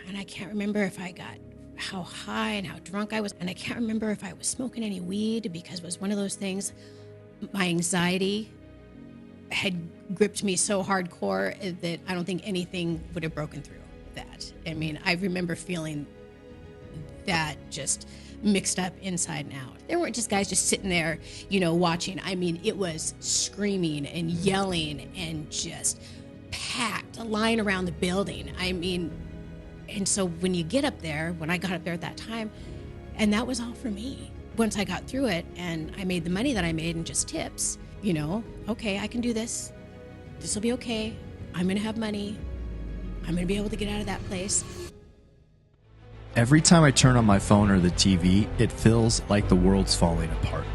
And I can't remember if I got how high and how drunk I was. And I can't remember if I was smoking any weed, because it was one of those things. My anxiety had gripped me so hardcore that I don't think anything would have broken through that. I mean, I remember feeling that just mixed up inside and out. There weren't just guys just sitting there, watching. I mean, it was screaming and yelling and just packed, a line around the building. I mean, and so when you get up there, when I got up there at that time, and that was all for me. Once I got through it and I made the money that I made in just tips, okay, I can do this. This will be okay. I'm going to have money. I'm going to be able to get out of that place. Every time I turn on my phone or the TV, it feels like the world's falling apart.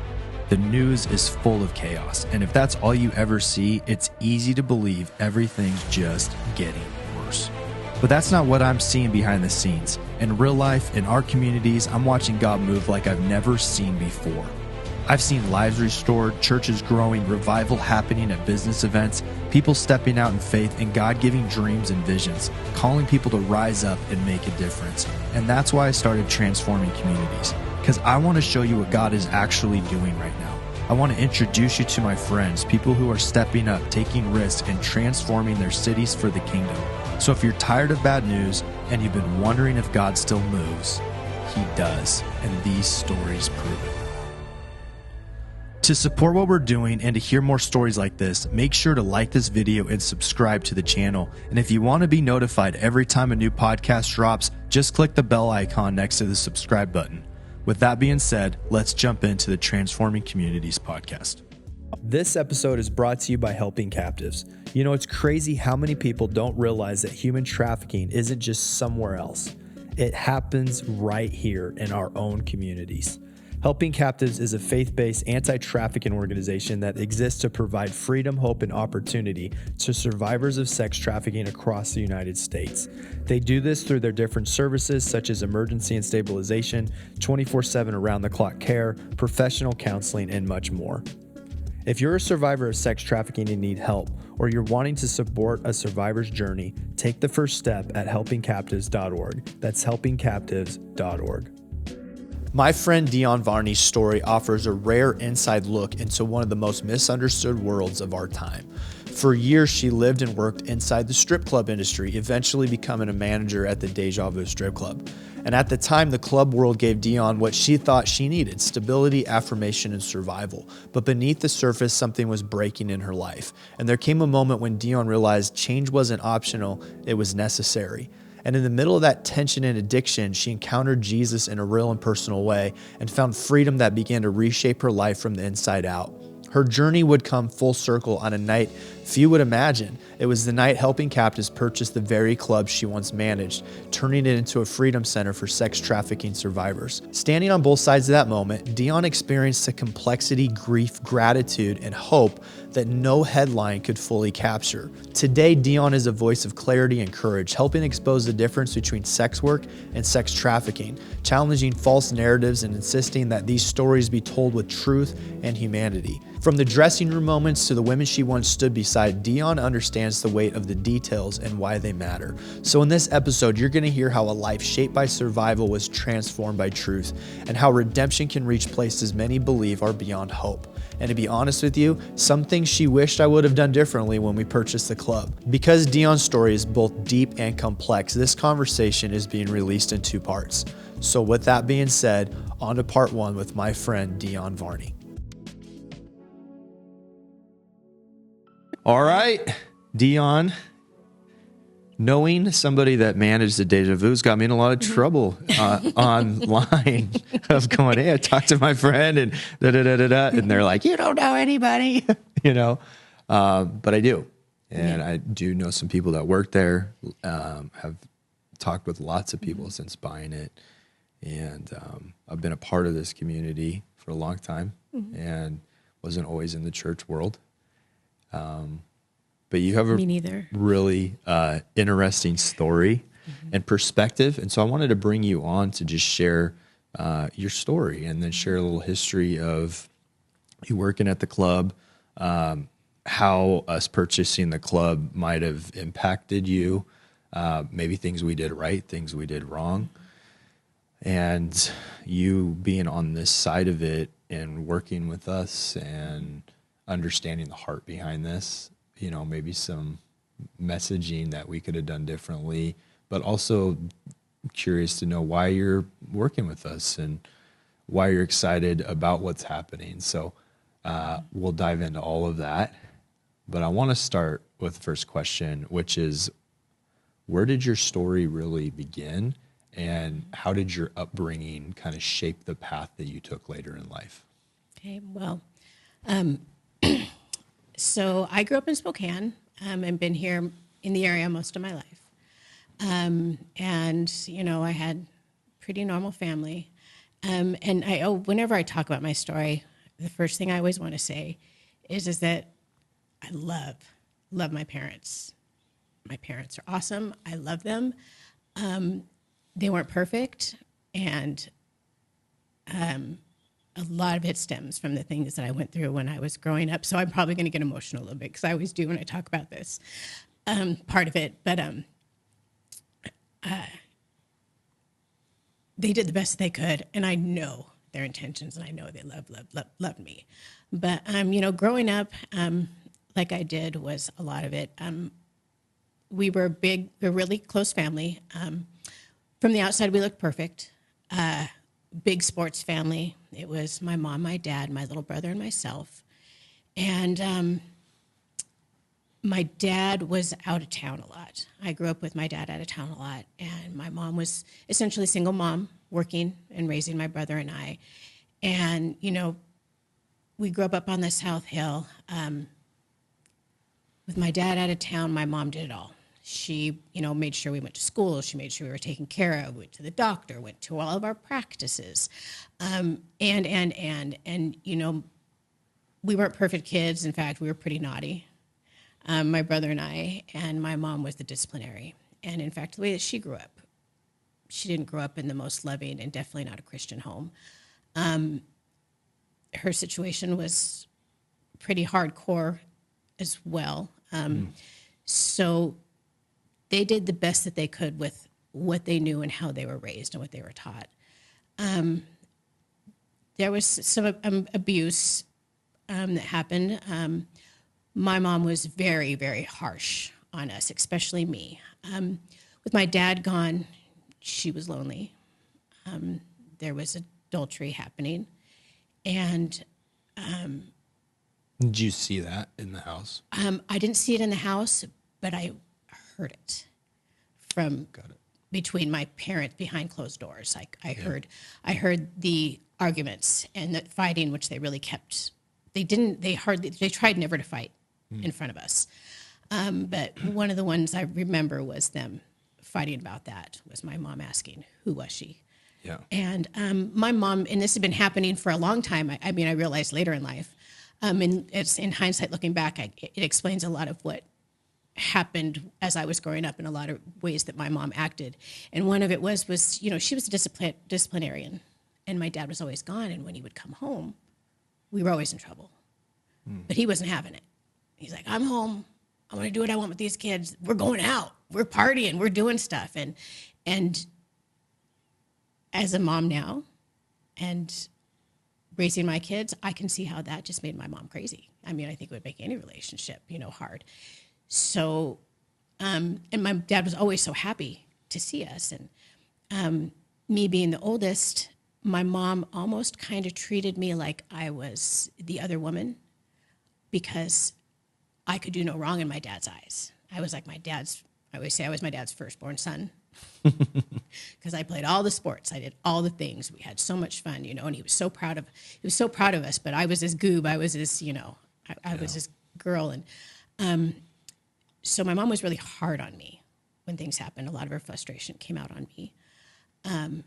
The news is full of chaos, and if that's all you ever see, it's easy to believe everything's just getting worse. But that's not what I'm seeing behind the scenes. In real life, in our communities, I'm watching God move like I've never seen before. I've seen lives restored, churches growing, revival happening at business events, people stepping out in faith, and God giving dreams and visions, calling people to rise up and make a difference. And that's why I started Transforming Communities, because I want to show you what God is actually doing right now. I want to introduce you to my friends, people who are stepping up, taking risks, and transforming their cities for the kingdom. So if you're tired of bad news and you've been wondering if God still moves, He does, and these stories prove it. To support what we're doing and to hear more stories like this, make sure to like this video and subscribe to the channel. And if you want to be notified every time a new podcast drops, just click the bell icon next to the subscribe button. With that being said, let's jump into the Transforming Communities podcast. This episode is brought to you by Helping Captives. It's crazy how many people don't realize that human trafficking isn't just somewhere else. It happens right here in our own communities. Helping Captives is a faith-based anti-trafficking organization that exists to provide freedom, hope, and opportunity to survivors of sex trafficking across the United States. They do this through their different services such as emergency and stabilization, 24/7 around-the-clock care, professional counseling, and much more. If you're a survivor of sex trafficking and need help, or you're wanting to support a survivor's journey, take the first step at helpingcaptives.org. That's helpingcaptives.org. My friend Dionne Varney's story offers a rare inside look into one of the most misunderstood worlds of our time. For years, she lived and worked inside the strip club industry, eventually becoming a manager at the Deja Vu strip club. And at the time, the club world gave Dionne what she thought she needed: stability, affirmation, and survival. But beneath the surface, something was breaking in her life. And there came a moment when Dionne realized change wasn't optional, it was necessary. And in the middle of that tension and addiction, she encountered Jesus in a real and personal way and found freedom that began to reshape her life from the inside out. Her journey would come full circle on a night few would imagine. It was the night Helping Captives purchased the very club she once managed, turning it into a freedom center for sex trafficking survivors. Standing on both sides of that moment, Dionne experienced a complexity, grief, gratitude, and hope that no headline could fully capture. Today, Dionne is a voice of clarity and courage, helping expose the difference between sex work and sex trafficking, challenging false narratives and insisting that these stories be told with truth and humanity. From the dressing room moments to the women she once stood beside, Dionne understands the weight of the details and why they matter. So in this episode, you're going to hear how a life shaped by survival was transformed by truth, and how redemption can reach places many believe are beyond hope. And to be honest with you, some things she wished I would have done differently when we purchased the club. Because Dionne's story is both deep and complex, this conversation is being released in 2 parts. So with that being said, on to part 1 with my friend Dionne Varney. All right, Dionne, knowing somebody that managed the Deja Vu's got me in a lot of trouble online of going, hey, I talked to my friend and and they're like, you don't know anybody, but I do. And I do know some people that work there, have talked with lots of people since buying it. And I've been a part of this community for a long time and wasn't always in the church world. But you have a really interesting story and perspective. And so I wanted to bring you on to just share your story and then share a little history of you working at the club, how us purchasing the club might have impacted you, maybe things we did right, things we did wrong. And you being on this side of it and working with us and understanding the heart behind this, maybe some messaging that we could have done differently, but also curious to know why you're working with us and why you're excited about what's happening. So we'll dive into all of that. But I want to start with the first question, which is, where did your story really begin? And how did your upbringing kind of shape the path that you took later in life? Okay, well, so I grew up in Spokane and been here in the area most of my life. And, I had pretty normal family. And whenever I talk about my story, the first thing I always want to say is that I love my parents. My parents are awesome. I love them. They weren't perfect, and a lot of it stems from the things that I went through when I was growing up. So I'm probably going to get emotional a little bit because I always do when I talk about this part of it. But they did the best they could, and I know their intentions, and I know they loved me. But growing up, like I did, was a lot of it. We were a really close family. From the outside, we looked perfect. Big sports family. It was my mom, my dad, my little brother, and myself. And my dad was out of town a lot. I grew up with my dad out of town a lot. And my mom was essentially a single mom, working and raising my brother and I. And, we grew up on the South Hill. With my dad out of town, my mom did it all. She, made sure we went to school. She made sure we were taken care of, went to the doctor, went to all of our practices. And we weren't perfect kids. In fact, we were pretty naughty. My brother and I, and my mom was the disciplinary. And in fact, the way that she grew up, she didn't grow up in the most loving and definitely not a Christian home. Her situation was pretty hardcore as well. So they did the best that they could with what they knew and how they were raised and what they were taught. There was some abuse that happened. My mom was very, very harsh on us, especially me. With my dad gone, she was lonely. There was adultery happening. And did you see that in the house? I didn't see it in the house, but I heard it from between my parents behind closed doors. Like I heard the arguments and the fighting, which they really kept. They tried never to fight in front of us. But one of the ones I remember was them fighting about that, was my mom asking, who was she? Yeah. And my mom, and this had been happening for a long time. I realized later in life, and it's in hindsight looking back, it explains a lot of what happened as I was growing up in a lot of ways that my mom acted. And one of it was she was a disciplinarian, and my dad was always gone. And when he would come home, we were always in trouble. But he wasn't having it. He's like, I'm home. I'm going to do what I want with these kids. We're going out. We're partying. We're doing stuff. And as a mom now and raising my kids, I can see how that just made my mom crazy. I think it would make any relationship, hard. So, and my dad was always so happy to see us. And me being the oldest, my mom almost kind of treated me like I was the other woman because I could do no wrong in my dad's eyes. I was like I always say I was my dad's firstborn son because I played all the sports. I did all the things. We had so much fun, and he was so proud of us, but I was his goob. I was his, I was his girl. And so my mom was really hard on me when things happened. A lot of her frustration came out on me. And,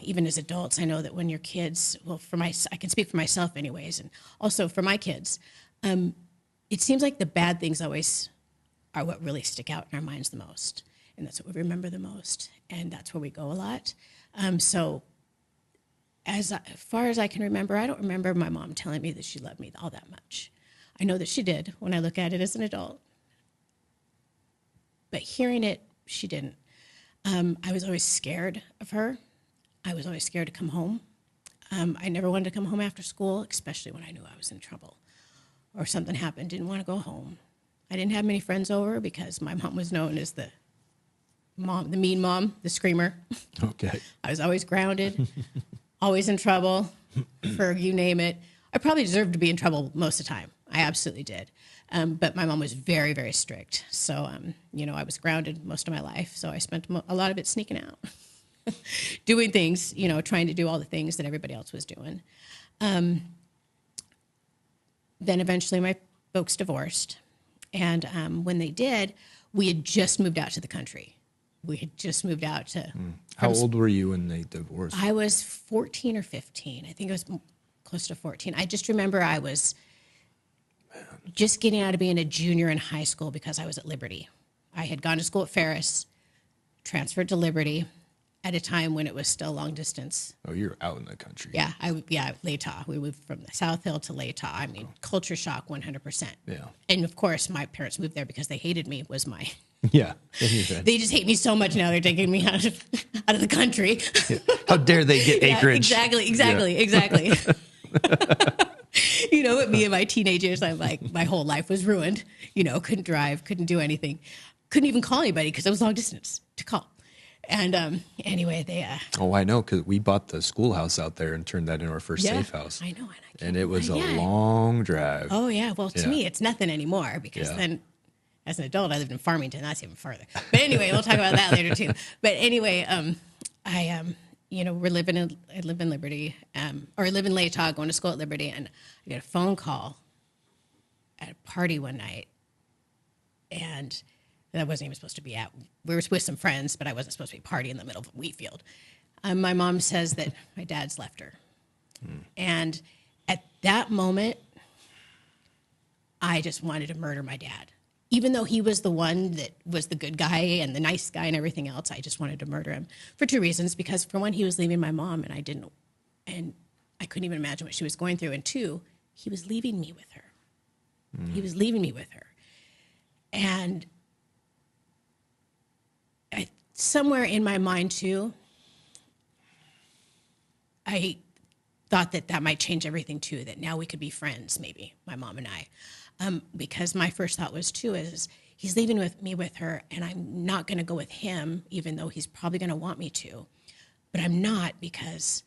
even as adults, I know that when your kids, I can speak for myself anyways, and also for my kids, it seems like the bad things always are what really stick out in our minds the most. And that's what we remember the most. And that's where we go a lot. So as far as I can remember, I don't remember my mom telling me that she loved me all that much. I know that she did when I look at it as an adult. But hearing it, she didn't. I was always scared of her. I was always scared to come home. I never wanted to come home after school, especially when I knew I was in trouble or something happened. Didn't want to go home. I didn't have many friends over because my mom was known as the mean mom, the screamer. Okay. I was always grounded, always in trouble for you name it. I probably deserved to be in trouble most of the time. I absolutely did. But my mom was very, very strict. So, I was grounded most of my life. So I spent a lot of it sneaking out, doing things, trying to do all the things that everybody else was doing. Then eventually my folks divorced. And when they did, we had just moved out to the country. We had just moved out to... How old were you when they divorced? I was 14 or 15. I think it was close to 14. I just remember I was just getting out of being a junior in high school because I was at Liberty. I had gone to school at Ferris, transferred to Liberty at a time when it was still long distance. Oh, you're out in the country. Yeah, Latah. We moved from the South Hill to Latah. I mean, culture shock 100%. Yeah. And of course, my parents moved there because they hated me was my... Yeah. They just hate me so much now they're taking me out of the country. Yeah. How dare they get acreage? Exactly. With me and my teenage years, I'm like, my whole life was ruined. Couldn't drive, couldn't do anything, couldn't even call anybody because it was long distance to call. And anyway, they... Oh, I know, because we bought the schoolhouse out there and turned that into our first safe house. I know. And it was a long drive. Oh, yeah. Well, to me, it's nothing anymore because then... As an adult, I lived in Farmington. That's even farther. But anyway, we'll talk about that later too. But anyway, I live in Liberty, or live in Latah, going to school at Liberty, and I got a phone call at a party one night, and that I wasn't even supposed to be at. We were with some friends, but I wasn't supposed to be partying in the middle of a wheat field. My mom says that my dad's left her, and at that moment, I just wanted to murder my dad. Even though he was the one that was the good guy and the nice guy and everything else, I just wanted to murder him for two reasons. Because for one, he was leaving my mom and I couldn't even imagine what she was going through. And two, he was leaving me with her. He was leaving me with her. And somewhere in my mind too, I thought that might change everything too, that now we could be friends, maybe, my mom and I. Because my first thought was too, is he's leaving me with her and I'm not going to go with him, even though he's probably going to want me to. But I'm not because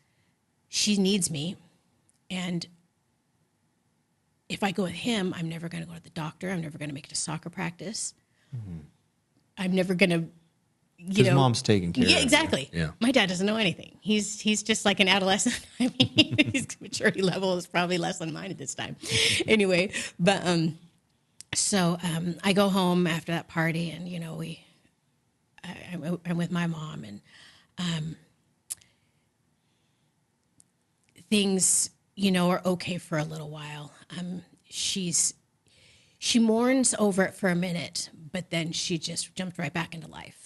she needs me. And if I go with him, I'm never going to go to the doctor. I'm never going to make it to soccer practice. Mm-hmm. I'm never going to, His mom's taking care of Yeah, exactly. You. Yeah. My dad doesn't know anything. He's just like an adolescent. I mean, his maturity level is probably less than mine at this time. Anyway, but so I go home after that party, and I'm with my mom, and things are okay for a little while. She mourns over it for a minute, but then she just jumped right back into life.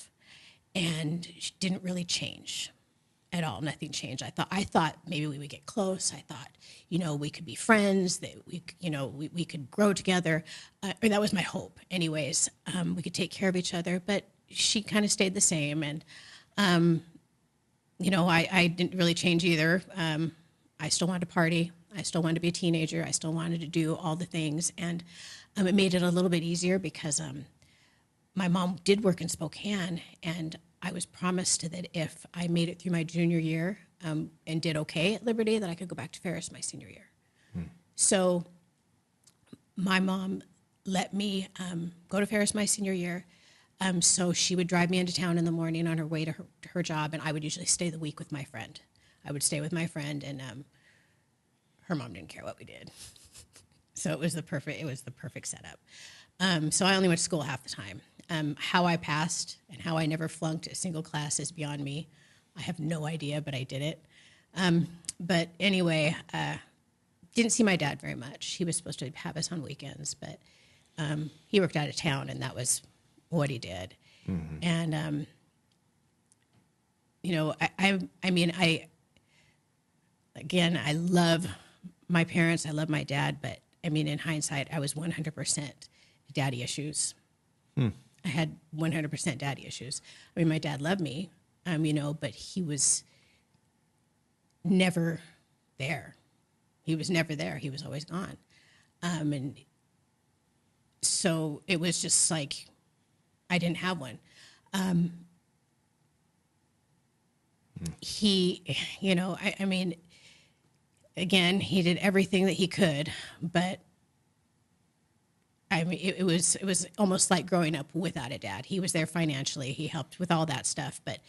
And she didn't really change at all. Nothing changed. I thought maybe we would get close. I thought, we could be friends, that we could grow together. Or that was my hope anyways. We could take care of each other, but she kind of stayed the same. And, I didn't really change either. I still wanted to party. I still wanted to be a teenager. I still wanted to do all the things. And it made it a little bit easier because my mom did work in Spokane, and I was promised that if I made it through my junior year and did okay at Liberty, that I could go back to Ferris my senior year. So my mom let me go to Ferris my senior year. So she would drive me into town in the morning on her way to her job, and I would usually stay the week with my friend. I would stay with my friend, and her mom didn't care what we did. So it was the perfect setup. So I only went to school half the time. How I passed and how I never flunked a single class is beyond me. I have no idea, but I did it. But anyway, didn't see my dad very much. He was supposed to have us on weekends, but he worked out of town, and that was what he did. Mm-hmm. And, I love my parents. I love my dad, but I mean, in hindsight, I was 100% daddy issues. I had 100% daddy issues. I mean, my dad loved me, but he was never there. He was never there. He was always gone. And so it was just like, I didn't have one. He, I mean, again, he did everything that he could, but I mean, it was almost like growing up without a dad. He was there financially. He helped with all that stuff, but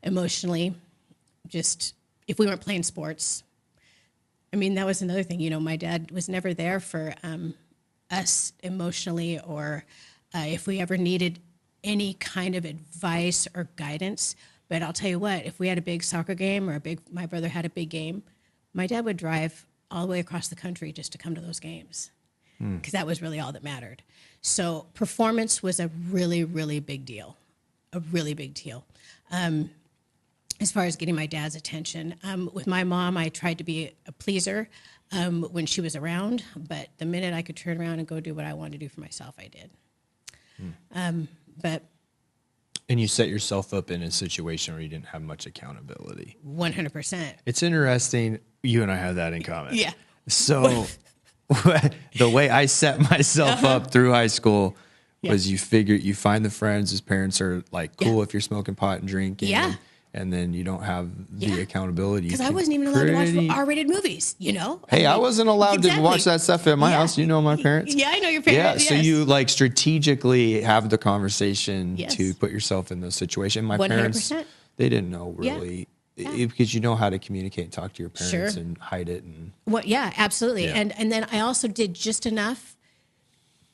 emotionally, just if we weren't playing sports, I mean, that was another thing. My dad was never there for us emotionally, or if we ever needed any kind of advice or guidance. But I'll tell you what, if we had a big soccer game or my brother had a big game, my dad would drive all the way across the country just to come to those games, because that was really all that mattered. So performance was a really, really big deal, a really big deal. As far as getting my dad's attention, with my mom, I tried to be a pleaser when she was around, but the minute I could turn around and go do what I wanted to do for myself, I did. And you set yourself up in a situation where you didn't have much accountability. 100%. It's interesting. You and I have that in common. Yeah. So the way I set myself up through high school was you find the friends whose parents are like cool if you're smoking pot and drinking. Yeah. And then you don't have the accountability. Because I wasn't even allowed to watch R-rated movies, Hey, I wasn't allowed to watch that stuff at my house. You know my parents. Yeah, I know your parents. Yeah, so you like strategically have the conversation to put yourself in those situations. My 100%. Parents, they didn't know really. Because you know how to communicate and talk to your parents and hide it. Yeah, absolutely. Yeah. And then I also did just enough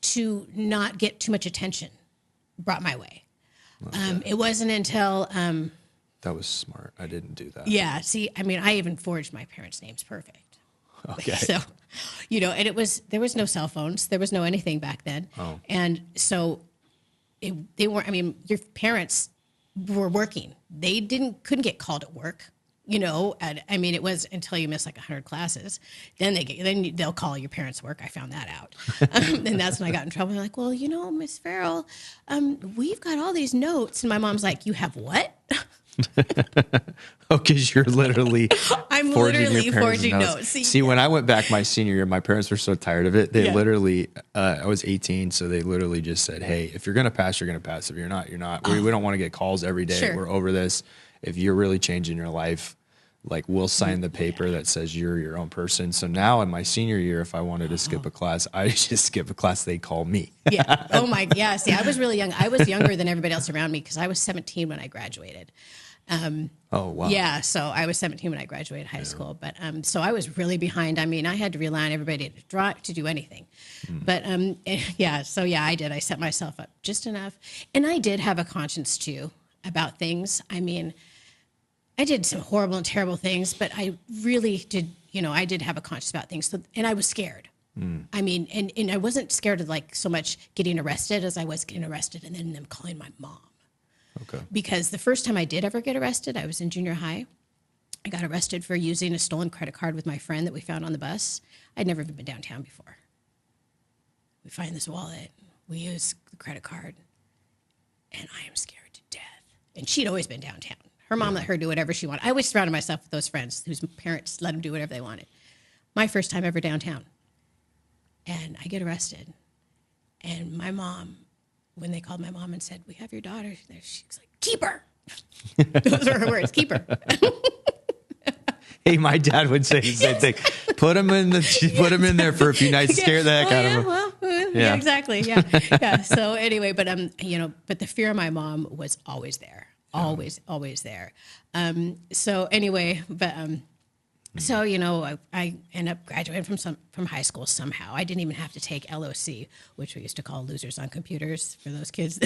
to not get too much attention brought my way. Okay. It wasn't until... that was smart. I didn't do that. Yeah. See, I mean, I even forged my parents' names perfect. Okay. So, and there was no cell phones. There was no anything back then. Oh. And so they weren't, I mean, your parents were working. They couldn't get called at work, and I mean, it was until you miss like 100 classes. Then they'll call your parents' work. I found that out. And that's when I got in trouble. They're like, well, Miss Farrell, we've got all these notes. And my mom's like, you have what? Because you're literally I'm forging literally your parents' forging notes. notes. See, when I went back my senior year, my parents were so tired of it. They literally, I was 18, so they literally just said, hey, if you're going to pass, you're going to pass. If you're not, you're not. We don't want to get calls every day. Sure. We're over this. If you're really changing your life, like we'll sign the paper that says you're your own person. So now in my senior year, if I wanted to skip a class, I just skip a class. They call me. Yeah. Oh my. Yeah. See, I was really young. I was younger than everybody else around me because I was 17 when I graduated. Oh, wow. Yeah. So I was 17 when I graduated high school, but, so I was really behind. I mean, I had to rely on everybody to do anything, but, yeah. So yeah, I did. I set myself up just enough, and I did have a conscience too about things. I mean, I did some horrible and terrible things, but I really did, I did have a conscience about things. So, and I was scared. I mean, and I wasn't scared of like so much getting arrested as I was getting arrested and then them calling my mom. Okay. Because the first time I did ever get arrested, I was in junior high. I got arrested for using a stolen credit card with my friend that we found on the bus. I'd never even been downtown before. We find this wallet. We use the credit card. And I am scared to death. And she'd always been downtown. Her mom let her do whatever she wanted. I always surrounded myself with those friends whose parents let them do whatever they wanted. My first time ever downtown. And I get arrested. And my mom, when they called my mom and said, we have your daughter there, she's like, keep her. Those are her words, keep her. Hey, my dad would say the same thing. Put him in there for a few nights, scare the heck out of him. Well, yeah, exactly. Yeah. So anyway, but but the fear of my mom was always there. Always there. So anyway, but so I ended up graduating from high school somehow. I didn't even have to take LOC, which we used to call losers on computers for those kids.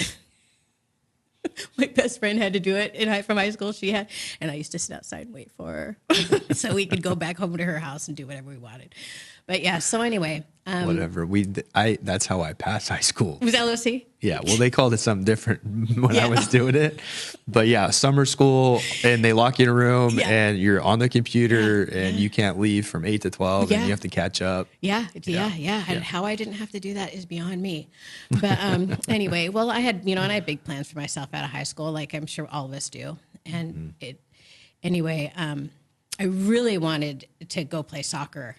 My best friend had to do it from high school. She had, and I used to sit outside and wait for her so we could go back home to her house and do whatever we wanted. But yeah, so anyway. Whatever. That's how I passed high school. Was LOC? Yeah. Well, they called it something different when I Yeah. was doing it. But yeah, summer school, and they lock you in a room Yeah. and you're on the computer and Yeah. you can't leave from 8 to 12 and Yeah. you have to catch up. Yeah. Yeah. And how I didn't have to do that is beyond me. But anyway, well, I had, and I had big plans for myself out of high school, like I'm sure all of us do. And anyway, I really wanted to go play soccer.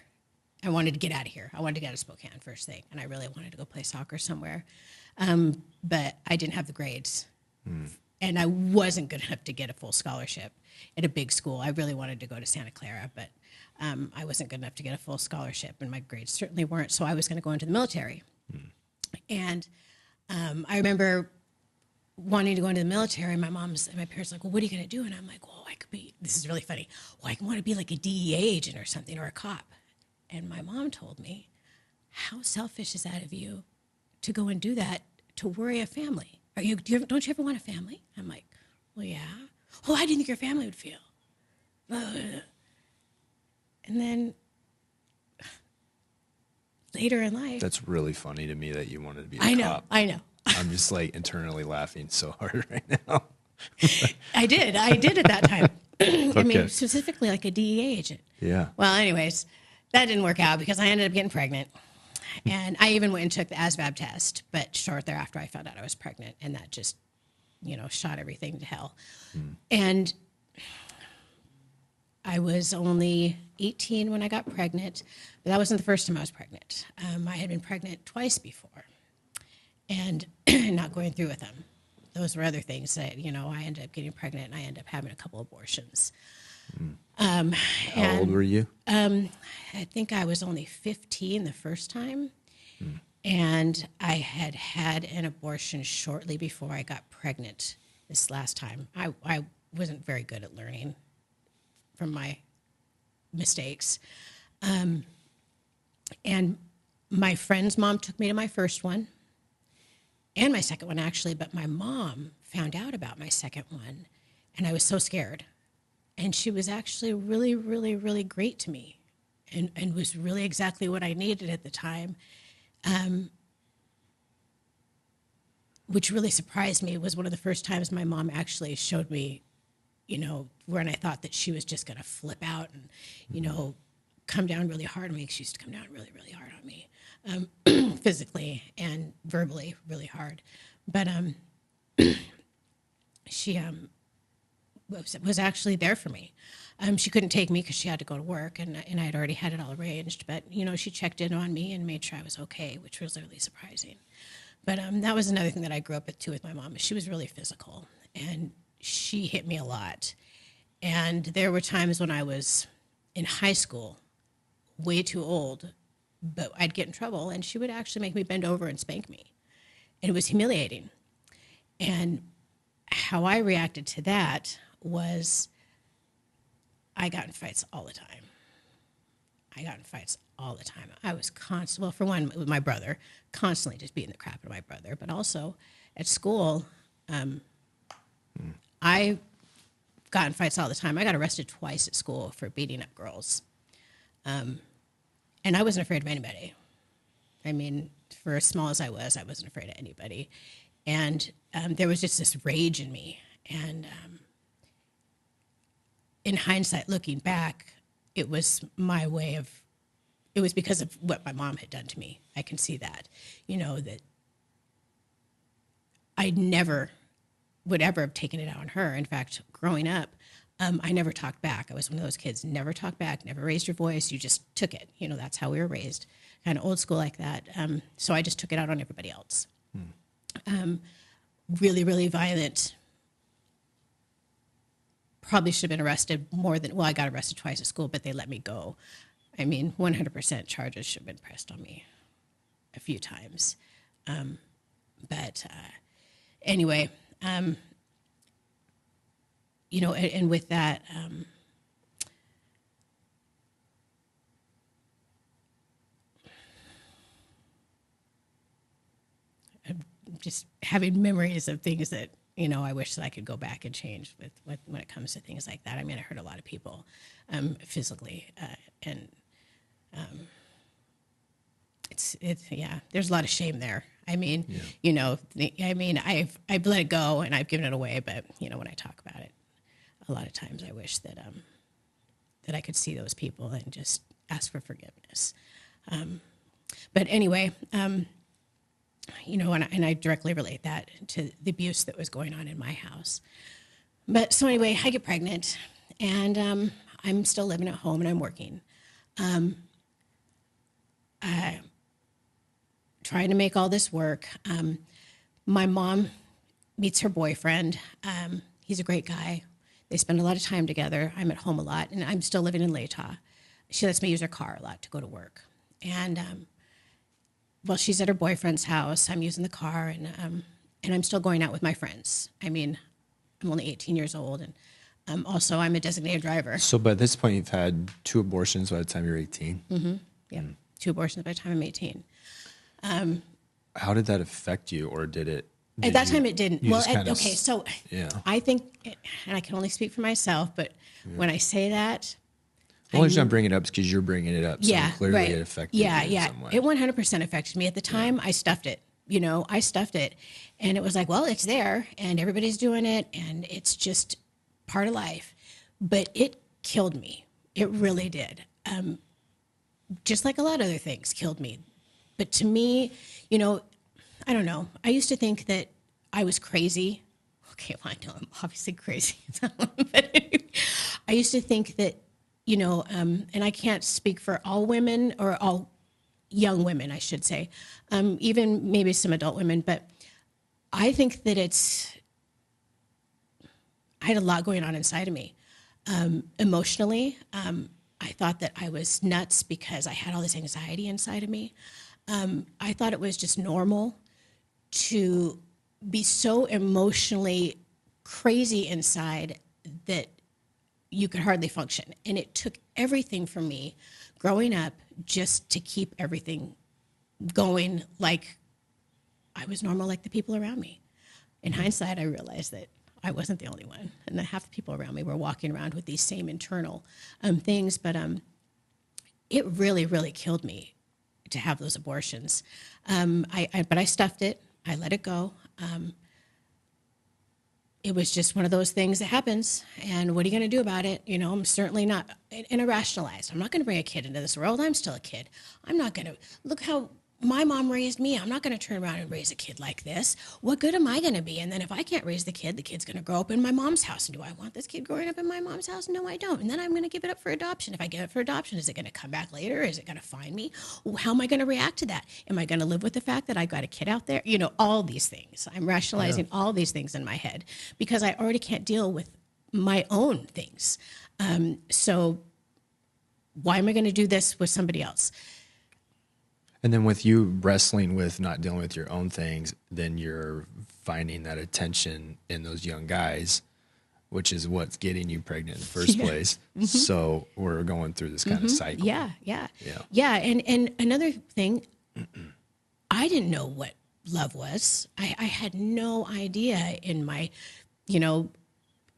I wanted to get out of here. I wanted to get out of Spokane first thing. And I really wanted to go play soccer somewhere. But I didn't have the grades. And I wasn't good enough to get a full scholarship at a big school. I really wanted to go to Santa Clara, but I wasn't good enough to get a full scholarship, and my grades certainly weren't. So I was going to go into the military. And I remember wanting to go into the military. My parents were like, well, what are you going to do? And I'm like, well, I could be, this is really funny. Well, I want to be like a DEA agent or something, or a cop. And my mom told me, how selfish is that of you to go and do that, to worry a family? Don't you ever want a family? I'm like, well, yeah. Oh, how do you think your family would feel? And then later in life. That's really funny to me that you wanted to be a cop. I know. I'm just like internally laughing so hard right now. I did at that time. I mean, specifically like a DEA agent. Yeah. Well, anyways, that didn't work out because I ended up getting pregnant. And I even went and took the ASVAB test, but short thereafter I found out I was pregnant, and that just, shot everything to hell. And I was only 18 when I got pregnant, but that wasn't the first time I was pregnant. I had been pregnant twice before and not going through with them. Those were other things that, I ended up getting pregnant and I ended up having a couple abortions. How old were you? I think I was only 15 the first time. And I had had an abortion shortly before I got pregnant this last time. I wasn't very good at learning from my mistakes. And my friend's mom took me to my first one and my second one, actually. But my mom found out about my second one, and I was so scared. And she was actually really, really, really great to me and was really exactly what I needed at the time. Which really surprised me. It was one of the first times my mom actually showed me, when I thought that she was just going to flip out and, come down really hard on me. She used to come down really, really hard on me, physically and verbally, really hard. But she was actually there for me. She couldn't take me because she had to go to work, and I had already had it all arranged. But, she checked in on me and made sure I was okay, which was really surprising. But that was another thing that I grew up with, too, with my mom. She was really physical, and she hit me a lot. And there were times when I was in high school, way too old, but I'd get in trouble, and she would actually make me bend over and spank me. And it was humiliating. And how I reacted to that was I got in fights all the time. I was constantly, well, for one, with my brother, constantly just beating the crap out of my brother, but also at school, I got in fights all the time. I got arrested twice at school for beating up girls. And I wasn't afraid of anybody. I mean, for as small as I wasn't afraid of anybody. And there was just this rage in me. And in hindsight, looking back, it was my way of, it was because of what my mom had done to me. I can see that, that I never would ever have taken it out on her. In fact, growing up, I never talked back. I was one of those kids, never talked back, never raised your voice. You just took it. That's how we were raised, kind of old school like that. So I just took it out on everybody else. Really, really violent. Probably should have been arrested I got arrested twice at school, but they let me go. I mean, 100% charges should have been pressed on me a few times. But anyway, and with that, I'm just having memories of things that, I wish that I could go back and change when it comes to things like that. I mean, I hurt a lot of people physically, and yeah, there's a lot of shame there. I mean, I've let it go and I've given it away, but when I talk about it, a lot of times I wish that I could see those people and just ask for forgiveness. But anyway, and I directly relate that to the abuse that was going on in my house. But so anyway, I get pregnant, and I'm still living at home and I'm working. Trying to make all this work. My mom meets her boyfriend. He's a great guy. They spend a lot of time together. I'm at home a lot, and I'm still living in Latah. She lets me use her car a lot to go to work. And while she's at her boyfriend's house, I'm using the car, and I'm still going out with my friends. I mean, I'm only 18 years old, and also I'm a designated driver. So by this point, you've had 2 abortions by the time you're 18? Mm-hmm. Yeah, 2 abortions by the time I'm 18. How did that affect you, or did it? At that time, it didn't. Well, okay, so yeah. I think, and I can only speak for myself, but when I say that, the only reason I'm bringing it up is because you're bringing it up. So clearly right. It affected you in some way. It 100% affected me. At the time, I stuffed it. I stuffed it. And it was like, well, it's there, and everybody's doing it, and it's just part of life. But it killed me. It really did. Just like a lot of other things killed me. But to me, I don't know. I used to think that I was crazy. Okay, well, I know I'm obviously crazy. But I used to think that, and I can't speak for all women or all young women, I should say, even maybe some adult women, but I think that I had a lot going on inside of me. Emotionally, I thought that I was nuts because I had all this anxiety inside of me. I thought it was just normal to be so emotionally crazy inside that you could hardly function. And it took everything from me growing up just to keep everything going like I was normal like the people around me. In hindsight, I realized that I wasn't the only one, and that half the people around me were walking around with these same internal things. But it really, really killed me to have those abortions. But I stuffed it. I let it go. It was just one of those things that happens, and what are you going to do about it? I'm certainly not, and I rationalized. I'm not going to bring a kid into this world. I'm still a kid. I'm not going to, look how my mom raised me. I'm not going to turn around and raise a kid like this. What good am I going to be? And then if I can't raise the kid's going to grow up in my mom's house. And do I want this kid growing up in my mom's house? No, I don't. And then I'm going to give it up for adoption. If I give it for adoption, is it going to come back later? Is it going to find me? How am I going to react to that? Am I going to live with the fact that I got a kid out there? All these things. I'm rationalizing all these things in my head because I already can't deal with my own things. So why am I going to do this with somebody else? And then with you wrestling with not dealing with your own things, then you're finding that attention in those young guys, which is what's getting you pregnant in the first place. Mm-hmm. So we're going through this kind of cycle. Yeah. And another thing, I didn't know what love was. I had no idea in my,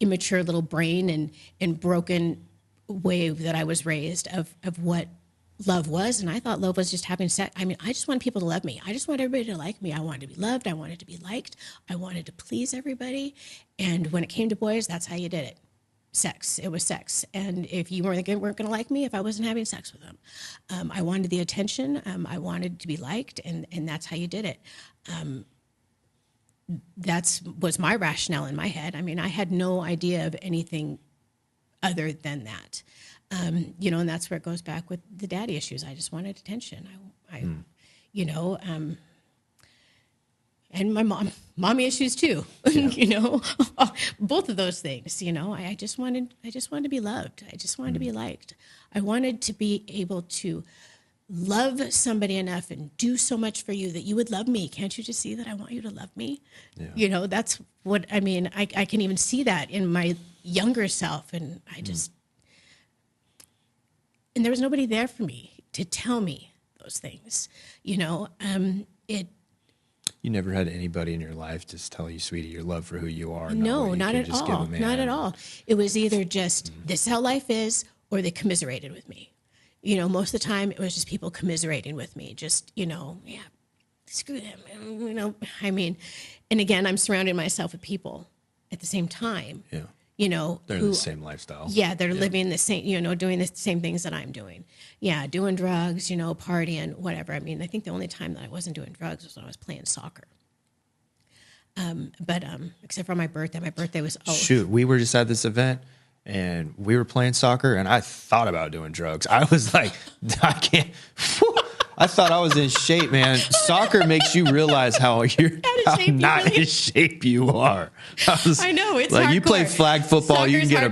immature little brain and broken wave that I was raised of what love was. And I thought love was just having sex. I mean, I just wanted people to love me. I just wanted everybody to like me. I wanted to be loved. I wanted to be liked. I wanted to please everybody. And when it came to boys, that's how you did it. Sex. It was sex. And if you weren't going to like me, if I wasn't having sex with them, I wanted the attention. I wanted to be liked. And that's how you did it. That was my rationale in my head. I mean, I had no idea of anything other than that. And that's where it goes back with the daddy issues. I just wanted attention. And my mommy issues too. Yeah. Both of those things. I just wanted to be loved. I just wanted to be liked. I wanted to be able to love somebody enough and do so much for you that you would love me. Can't you just see that I want you to love me? Yeah. That's what I mean. I can even see that in my younger self, and I just. And there was nobody there for me to tell me those things, You never had anybody in your life just tell you, sweetie, your love for who you are. No, not at all. Not at all. It was either just this is how life is, or they commiserated with me. most of the time it was just people commiserating with me, just, yeah, screw them, and again, I'm surrounding myself with people at the same time, Yeah. They're who, in the same lifestyle. yeah, they're living the same, doing the same things that I'm doing. Yeah, doing drugs, partying, whatever. I mean, I think the only time that I wasn't doing drugs was when I was playing soccer. But except for my birthday was, Shoot, we were just at this event and we were playing soccer and I thought about doing drugs. I was like, I can't. I thought I was in shape, man. Soccer makes you realize how not in shape you are. I know, it's like hardcore. You play flag football, you can get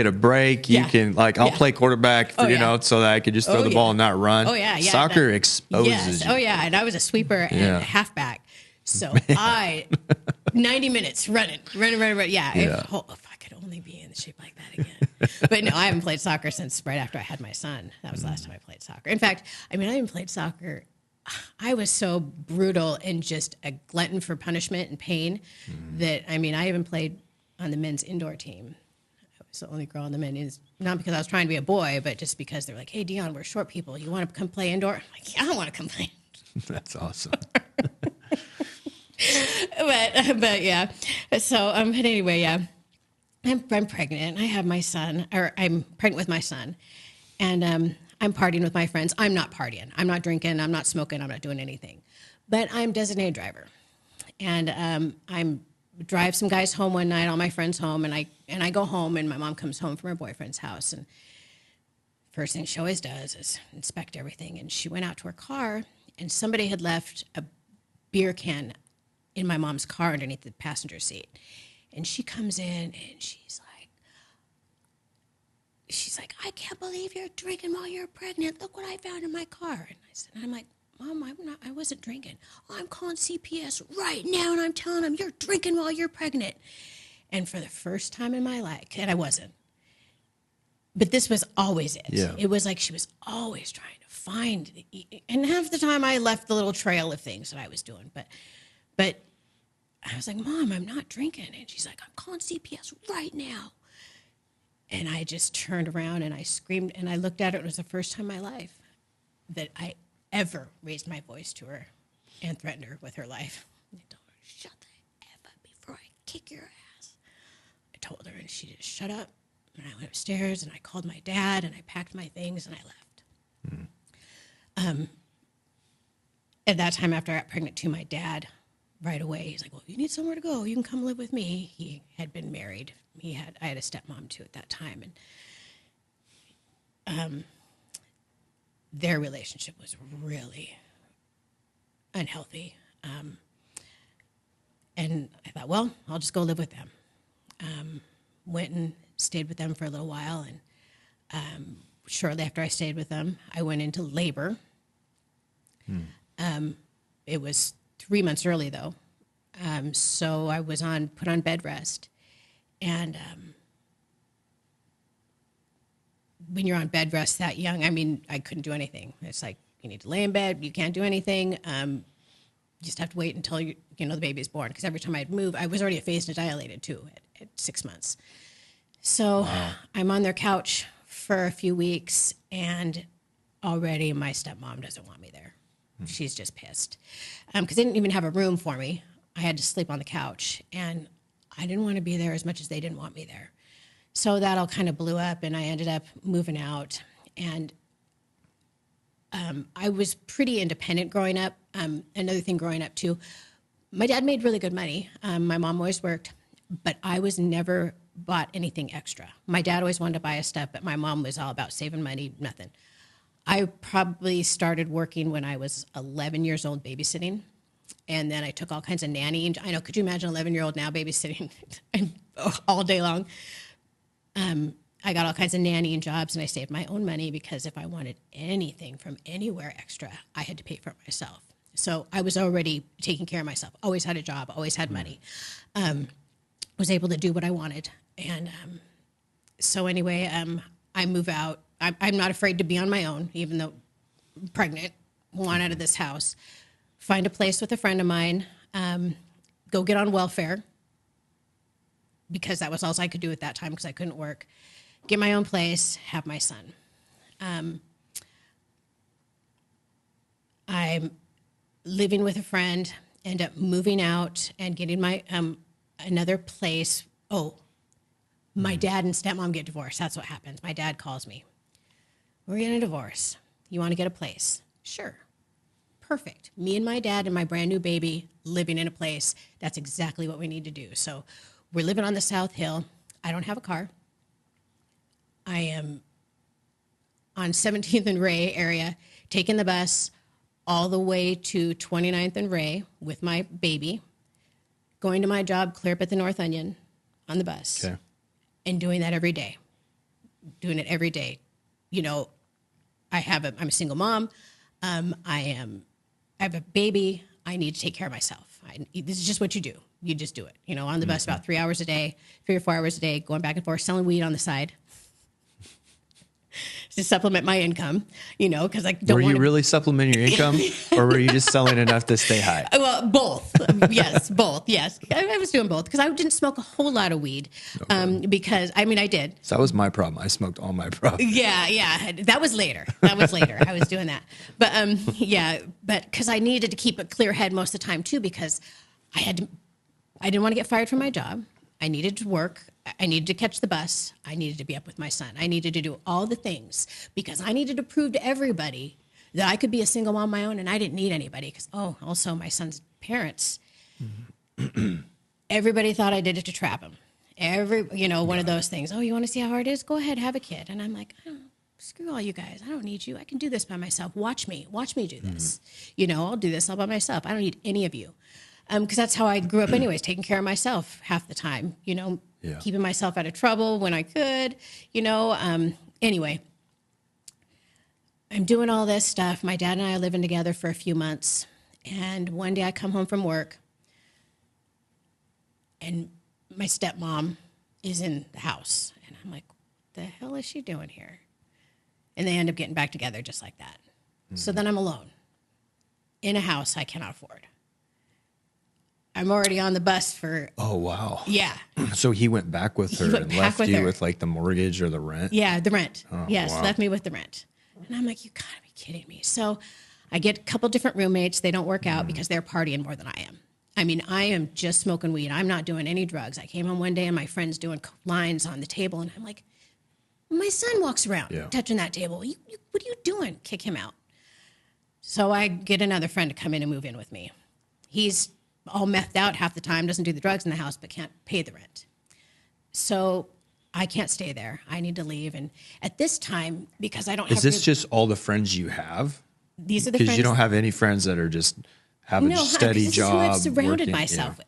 a break. You can I'll play quarterback for, so that I could just throw the ball and not run. Oh yeah, yeah. Soccer exposes you. Oh yeah, and I was a sweeper and a halfback. So 90 minutes running. Yeah. If I could only be in shape like that again. But no, I haven't played soccer since right after I had my son. That was the last time I played soccer. In fact, I even played soccer. I was so brutal and just a glutton for punishment and pain that, I even played on the men's indoor team. I was the only girl on the men's, not because I was trying to be a boy, but just because they're like, hey, Dionne, we're short people. You want to come play indoor? I'm like, yeah, I want to come play. That's awesome. but yeah. So but anyway, yeah. I'm pregnant. I have my son, or I'm pregnant with my son, and I'm partying with my friends. I'm not partying. I'm not drinking. I'm not smoking. I'm not doing anything. But I'm designated driver, and I'm drive some guys home one night, all my friends home, and I go home, and my mom comes home from her boyfriend's house, and first thing she always does is inspect everything. And she went out to her car, and somebody had left a beer can in my mom's car underneath the passenger seat. And she comes in and she's like, I can't believe you're drinking while you're pregnant. Look what I found in my car. And I'm like, Mom, I wasn't drinking. Oh, I'm calling CPS right now and I'm telling them you're drinking while you're pregnant. And for the first time in my life, and I wasn't, but this was always it. Yeah. It was like she was always trying to find, and half the time I left the little trail of things that I was doing, but I was like, Mom, I'm not drinking. And she's like, I'm calling CPS right now. And I just turned around and I screamed and I looked at her. It was the first time in my life that I ever raised my voice to her and threatened her with her life. I told her, shut the F up before I kick your ass. I told her and she just shut up. And I went upstairs and I called my dad and I packed my things and I left. At that time after I got pregnant too, my dad, right away, he's like, well, you need somewhere to go. You can come live with me. He had been married. I had a stepmom too at that time. And their relationship was really unhealthy. And I thought, well, I'll just go live with them. Went and stayed with them for a little while. And shortly after I stayed with them, I went into labor. It was 3 months early though. So I was put on bed rest. And when you're on bed rest that young, I couldn't do anything. It's like, you need to lay in bed. You can't do anything. You just have to wait until the baby is born. Because every time I'd move, I was already phased and dilated too at 6 months. So wow. I'm on their couch for a few weeks and already my stepmom doesn't want me there. She's just pissed because they didn't even have a room for me. I had to sleep on the couch, and I didn't want to be there as much as they didn't want me there. So that all kind of blew up, and I ended up moving out. And I was pretty independent growing up. Another thing growing up, too, my dad made really good money. My mom always worked, but I was never bought anything extra. My dad always wanted to buy us stuff, but my mom was all about saving money, nothing. I probably started working when I was 11 years old babysitting, and then I took all kinds of nannying. I know, could you imagine an 11-year-old now babysitting all day long? I got all kinds of nannying jobs, and I saved my own money because if I wanted anything from anywhere extra, I had to pay for it myself. So I was already taking care of myself, always had a job, always had money, was able to do what I wanted. And so anyway, I move out. I'm not afraid to be on my own, even though I'm pregnant, want out of this house, find a place with a friend of mine, go get on welfare, because that was all I could do at that time because I couldn't work, get my own place, have my son. I'm living with a friend, end up moving out and getting my another place. Oh, my dad and stepmom get divorced. That's what happens. My dad calls me. We're getting a divorce. You want to get a place? Sure. Perfect. Me and my dad and my brand new baby living in a place. That's exactly what we need to do. So we're living on the South Hill. I don't have a car. I am on 17th and Ray area, taking the bus all the way to 29th and Ray with my baby, going to my job clear up at the North Onion on the bus, Okay. and doing that every day. Doing it every day. You know, I'm a single mom. I have a baby. I need to take care of myself. This is just what you do. You just do it. You know, on the bus about 3 hours a day, 3 or 4 hours a day, going back and forth, selling weed on the side to supplement my income. You know, because I don't. Were want you really supplementing your income, or were you just selling enough to stay high? Well, both. Yes, both. Yes, I was doing both because I didn't smoke a whole lot of weed. Because I did. So that was my problem. I smoked all my problems. Yeah. That was later. I was doing that. But but because I needed to keep a clear head most of the time too, because I didn't want to get fired from my job. I needed to work. I needed to catch the bus. I needed to be up with my son. I needed to do all the things because I needed to prove to everybody that I could be a single mom on my own and I didn't need anybody. Because, also my son's parents, everybody thought I did it to trap him. One of those things. Oh, you want to see how hard it is? Go ahead, have a kid. And I'm like, screw all you guys. I don't need you. I can do this by myself. Watch me do this. I'll do this all by myself. I don't need any of you. Because that's how I grew up anyways, taking care of myself half the time, keeping myself out of trouble when I could, anyway. I'm doing all this stuff. My dad and I are living together for a few months. And one day I come home from work and my stepmom is in the house. And I'm like, what the hell is she doing here? And they end up getting back together just like that. So then I'm alone in a house I cannot afford. I'm already on the bus for... Oh, wow. Yeah. So he went back with her and left you with like the mortgage or the rent? Yeah, the rent. Oh, yes, wow. Left me with the rent. And I'm like, you gotta be kidding me. So I get a couple different roommates. They don't work out because they're partying more than I am. I am just smoking weed. I'm not doing any drugs. I came home one day and my friend's doing lines on the table. And I'm like, my son walks around touching that table. What are you doing? Kick him out. So I get another friend to come in and move in with me. He's all methed out half the time, doesn't do the drugs in the house, but can't pay the rent. So I can't stay there. I need to leave. And at this time, because I don't have... Is this just all the friends you have? These are the friends... Because you don't have any friends that are just have a steady job. No, this is who I've surrounded myself with,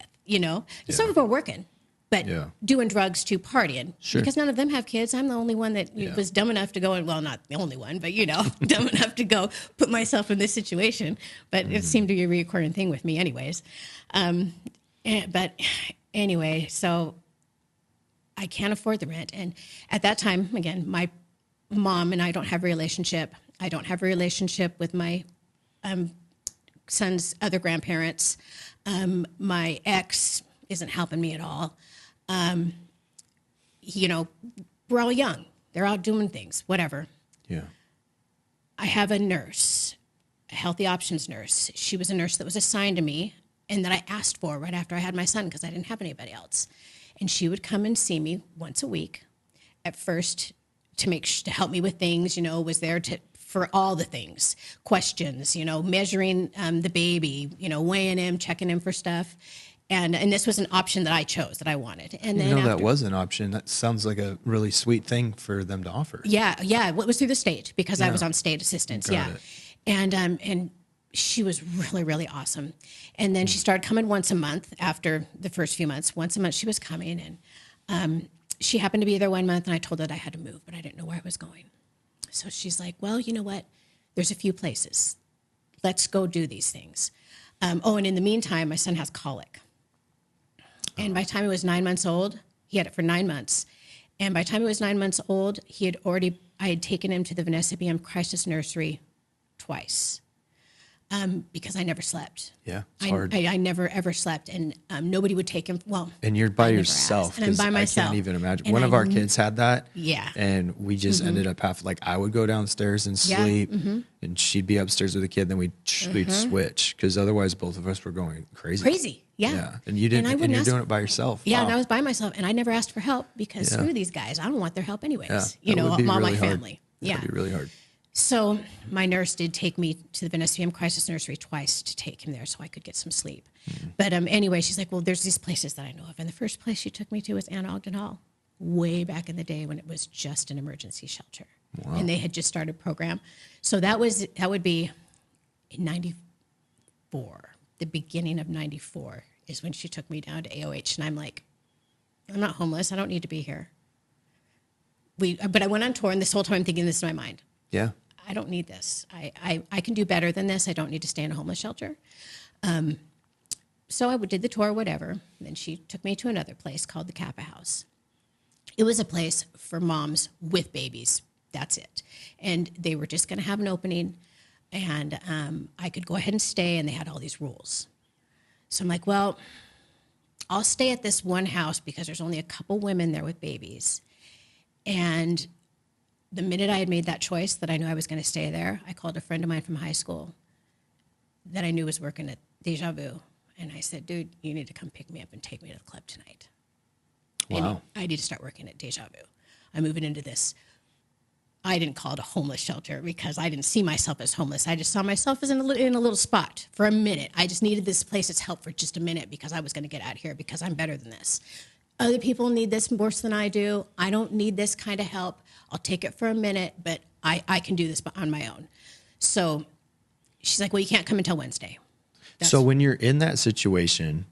Some of them are working, but doing drugs to partying. Sure. Because none of them have kids. I'm the only one that was dumb enough to go, and well, not the only one, but, dumb enough to go put myself in this situation. But it seemed to be a recurring thing with me anyways. But anyway, so I can't afford the rent. And at that time, again, my mom and I don't have a relationship. I don't have a relationship with my son's other grandparents. My ex isn't helping me at all. We're all young. They're out doing things, whatever. Yeah. I have a nurse, a healthy options nurse. She was a nurse that was assigned to me and that I asked for right after I had my son because I didn't have anybody else. And she would come and see me once a week at first to help me with things, was there for all the things, questions, measuring the baby, weighing him, checking him for stuff. And this was an option that I chose, that I wanted. And then that was an option. That sounds like a really sweet thing for them to offer. Yeah. Well, it was through the state because I was on state assistance. Got it. And she was really, really awesome. And then she started coming once a month after the first few months. Once a month she was coming, and she happened to be there 1 month, and I told her that I had to move, but I didn't know where I was going. So she's like, well, you know what? There's a few places. Let's go do these things. And in the meantime, my son has colic. And by the time he was 9 months old, he had it for 9 months. And by the time he was 9 months old, I had taken him to the Vanessa B.M. Crisis Nursery twice. because I never slept. Yeah, it's hard. I never ever slept, and nobody would take him. Well, And you're by I never yourself. asked, and I'm by myself. I can't even imagine. And One of our kids had that. Yeah. And we just ended up I would go downstairs and sleep, and she'd be upstairs with the kid. Then we'd switch, because otherwise both of us were going crazy. Crazy. Yeah. Yeah. And you didn't, and you're doing it by yourself. Yeah. Wow. And I was by myself, and I never asked for help because screw these guys. I don't want their help anyways. Yeah, you know, would be all really my hard. family. Yeah. That'd be really hard. So my nurse did take me to the Venice VM Crisis Nursery twice to take him there so I could get some sleep. But anyway, she's like, well, there's these places that I know of. And the first place she took me to was Anna Ogden Hall, way back in the day when it was just an emergency shelter. Wow. And they had just started a program. So that would be in 94, the beginning of 94 is when she took me down to AOH. And I'm like, I'm not homeless. I don't need to be here. But I went on tour, and this whole time I'm thinking this in my mind. Yeah. I don't need this. I can do better than this. I don't need to stay in a homeless shelter. So I did the tour, whatever. And then she took me to another place called the Kappa House. It was a place for moms with babies. That's it. And they were just going to have an opening, and I could go ahead and stay, and they had all these rules. So I'm like, well, I'll stay at this one house because there's only a couple women there with babies. And the minute I had made that choice that I knew I was going to stay there, I called a friend of mine from high school that I knew was working at Deja Vu. And I said, dude, you need to come pick me up and take me to the club tonight. Wow. And I need to start working at Deja Vu. I'm moving into this. I didn't call it a homeless shelter because I didn't see myself as homeless. I just saw myself as in a little spot for a minute. I just needed this place's help for just a minute because I was going to get out of here because I'm better than this. Other people need this worse than I do. I don't need this kind of help. I'll take it for a minute, but I can do this on my own. So she's like, well, you can't come until Wednesday. So when you're in that situation,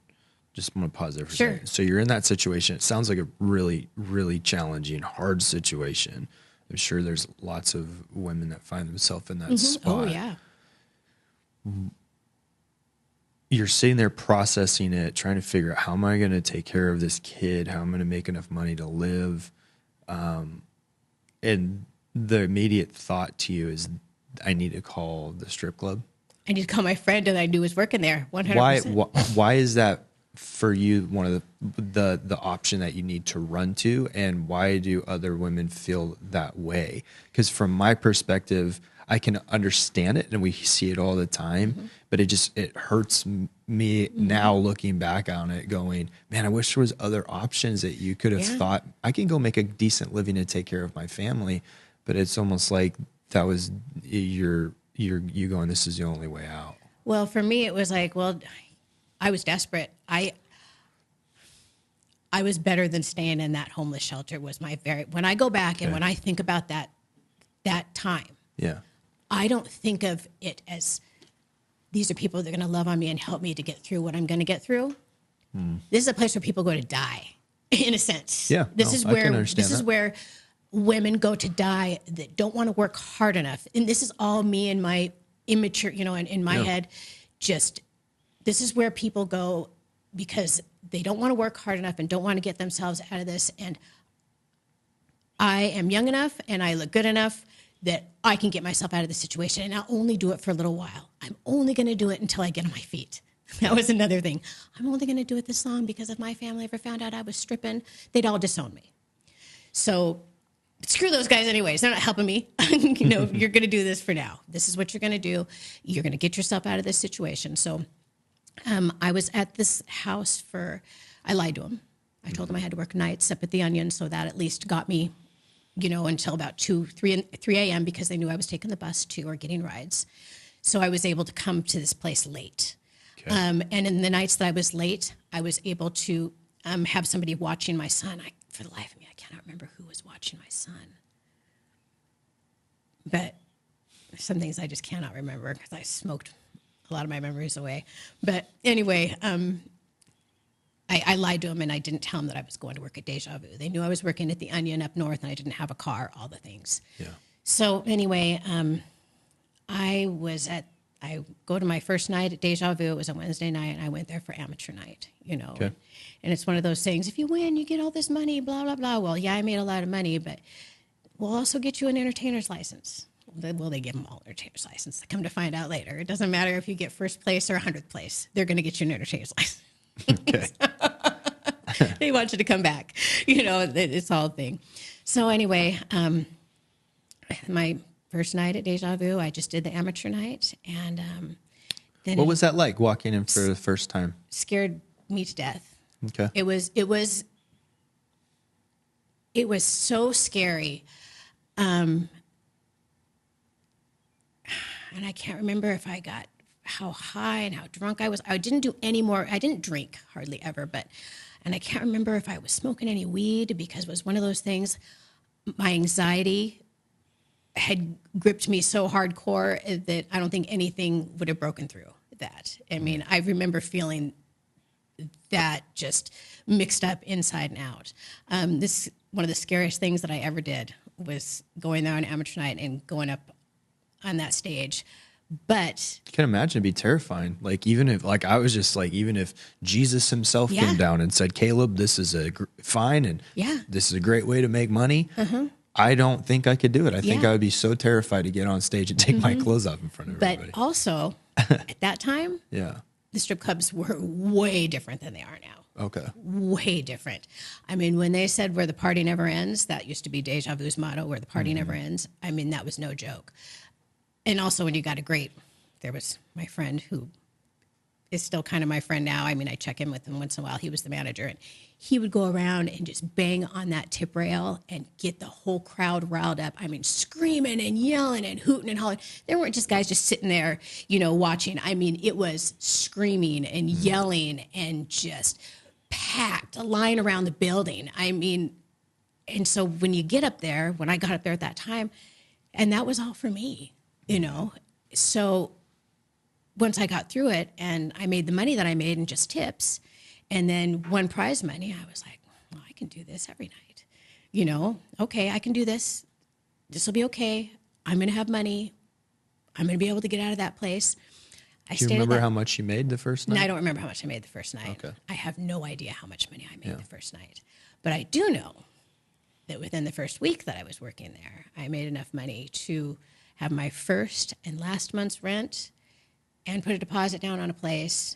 just want to pause there for a second. So you're in that situation. It sounds like a really, really challenging, hard situation. I'm sure there's lots of women that find themselves in that spot. Oh, yeah. You're sitting there processing it, trying to figure out, how am I going to take care of this kid? How am I going to make enough money to live? And the immediate thought to you is, I need to call the strip club. I need to call my friend that I knew was working there. 100%. Why is that for you one of the option that you need to run to, and why do other women feel that way? Because from my perspective, I can understand it, and we see it all the time, but it hurts me now looking back on it, going, man, I wish there was other options that you could have thought, I can go make a decent living and take care of my family. But it's almost like that was you going, this is the only way out. Well, for me, it was like, well, I was desperate. I was better than staying in that homeless shelter. Was when I go back and when I think about that time, I don't think of it as these are people that are going to love on me and help me to get through what I'm going to get through. This is a place where people go to die, in a sense. Yeah, this is where women go to die that don't want to work hard enough. And this is all me and my immature, in my head. Just this is where people go because they don't want to work hard enough and don't want to get themselves out of this. And I am young enough and I look good enough that I can get myself out of the situation, and I'll only do it for a little while. I'm only going to do it until I get on my feet. That was another thing. I'm only going to do it this long because if my family ever found out I was stripping, they'd all disown me. So screw those guys anyways. They're not helping me. You're going to do this for now. This is what you're going to do. You're going to get yourself out of this situation. So I was at this house I lied to him. I told him I had to work nights up at the Onion, so that at least got me, until about 3 a.m. because they knew I was taking the bus to or getting rides. So I was able to come to this place late. Okay. And in the nights that I was late, I was able to have somebody watching my son. For the life of me, I cannot remember who was watching my son. But some things I just cannot remember because I smoked a lot of my memories away. But anyway, I lied to him and I didn't tell him that I was going to work at Deja Vu. They knew I was working at the Onion up north and I didn't have a car, all the things. Yeah. So anyway, I go to my first night at Deja Vu. It was a Wednesday night and I went there for amateur night, Okay. And it's one of those things, if you win, you get all this money, blah, blah, blah. Well, yeah, I made a lot of money, but we'll also get you an entertainer's license. well, they give them all an entertainer's license. Come to find out later, it doesn't matter if you get first place or 100th place. They're going to get you an entertainer's license. Okay. They want you to come back. It's all a thing. So anyway, my first night at Deja Vu, I just did the amateur night, and then What was that like walking in for the first time? Scared me to death. Okay. It was so scary. And I can't remember if I got how high and how drunk I was. I didn't do any more. I didn't drink hardly ever, and I can't remember if I was smoking any weed because it was one of those things. My anxiety had gripped me so hardcore that I don't think anything would have broken through that. I mean, I remember feeling that just mixed up inside and out. This one of the scariest things that I ever did was going there on amateur night and going up on that stage. But I can imagine it'd be terrifying. Like, even if, like, I was just like, even if Jesus himself came down and said, Caleb, this is fine, and this is a great way to make money. I don't think I could do it. I think I would be so terrified to get on stage and take my clothes off in front of everybody. But also, at that time, the strip clubs were way different than they are now. Okay. Way different. I mean, when they said where the party never ends, that used to be Deja Vu's motto, where the party never ends. I mean, that was no joke. And also when you got there was my friend who is still kind of my friend now. I mean, I check in with him once in a while. He was the manager, and he would go around and just bang on that tip rail and get the whole crowd riled up. I mean, screaming and yelling and hooting and hollering. There weren't just guys just sitting there, watching. I mean, it was screaming and yelling and just packed, a line around the building. I mean, and so when you get up there, when I got up there at that time, and that was all for me. So once I got through it and I made the money that I made in just tips and then won prize money, I was like, well, I can do this every night. Okay, I can do this. This will be okay. I'm going to have money. I'm going to be able to get out of that place. Do you remember how much you made the first night? No, I don't remember how much I made the first night. Okay. I have no idea how much money I made the first night. But I do know that within the first week that I was working there, I made enough money to have my first and last month's rent and put a deposit down on a place.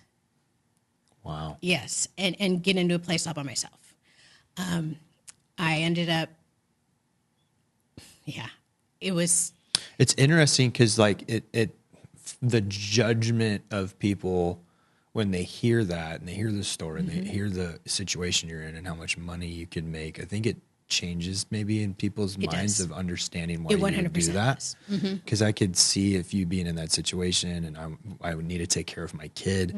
Wow. Yes, and get into a place all by myself. I ended up, it was. It's interesting because, like, the judgment of people when they hear that and they hear the story and they hear the situation you're in and how much money you can make, I think it changes maybe in people's minds of understanding why you would do that. Because I could see if you being in that situation and I would need to take care of my kid,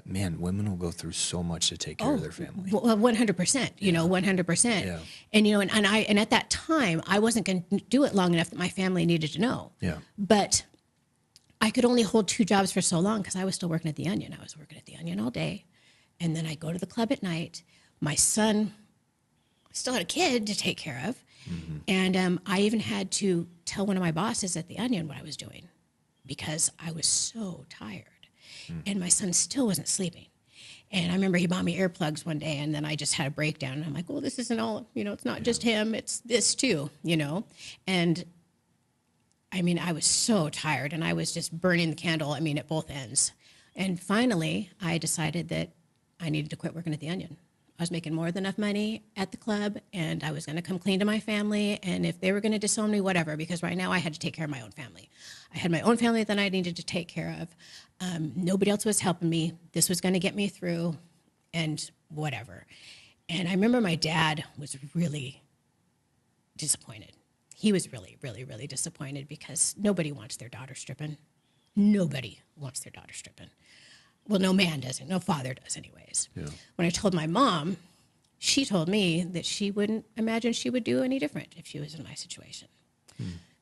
man, women will go through so much to take care of their family. Well, 100%, 100%. Yeah. And at that time, I wasn't going to do it long enough that my family needed to know. Yeah. But I could only hold two jobs for so long because I was still working at the Onion. I was working at the Onion all day. And then I go to the club at night. My son still had a kid to take care of. And I even had to tell one of my bosses at the Onion what I was doing because I was so tired. And my son still wasn't sleeping. And I remember he bought me earplugs one day, and then I just had a breakdown. And I'm like, well, this isn't all, it's not just him, it's this too, And I mean, I was so tired, and I was just burning the candle, at both ends. And finally, I decided that I needed to quit working at the Onion. I was making more than enough money at the club, and I was going to come clean to my family. And if they were going to disown me, whatever, because right now I had to take care of my own family. I had my own family that I needed to take care of. Nobody else was helping me. This was going to get me through, and whatever. And I remember my dad was really disappointed. He was really, really, really disappointed because nobody wants their daughter stripping. Nobody wants their daughter stripping. Well, no man doesn't. No father does anyways. Yeah. When I told my mom, she told me that she wouldn't imagine she would do any different if she was in my situation.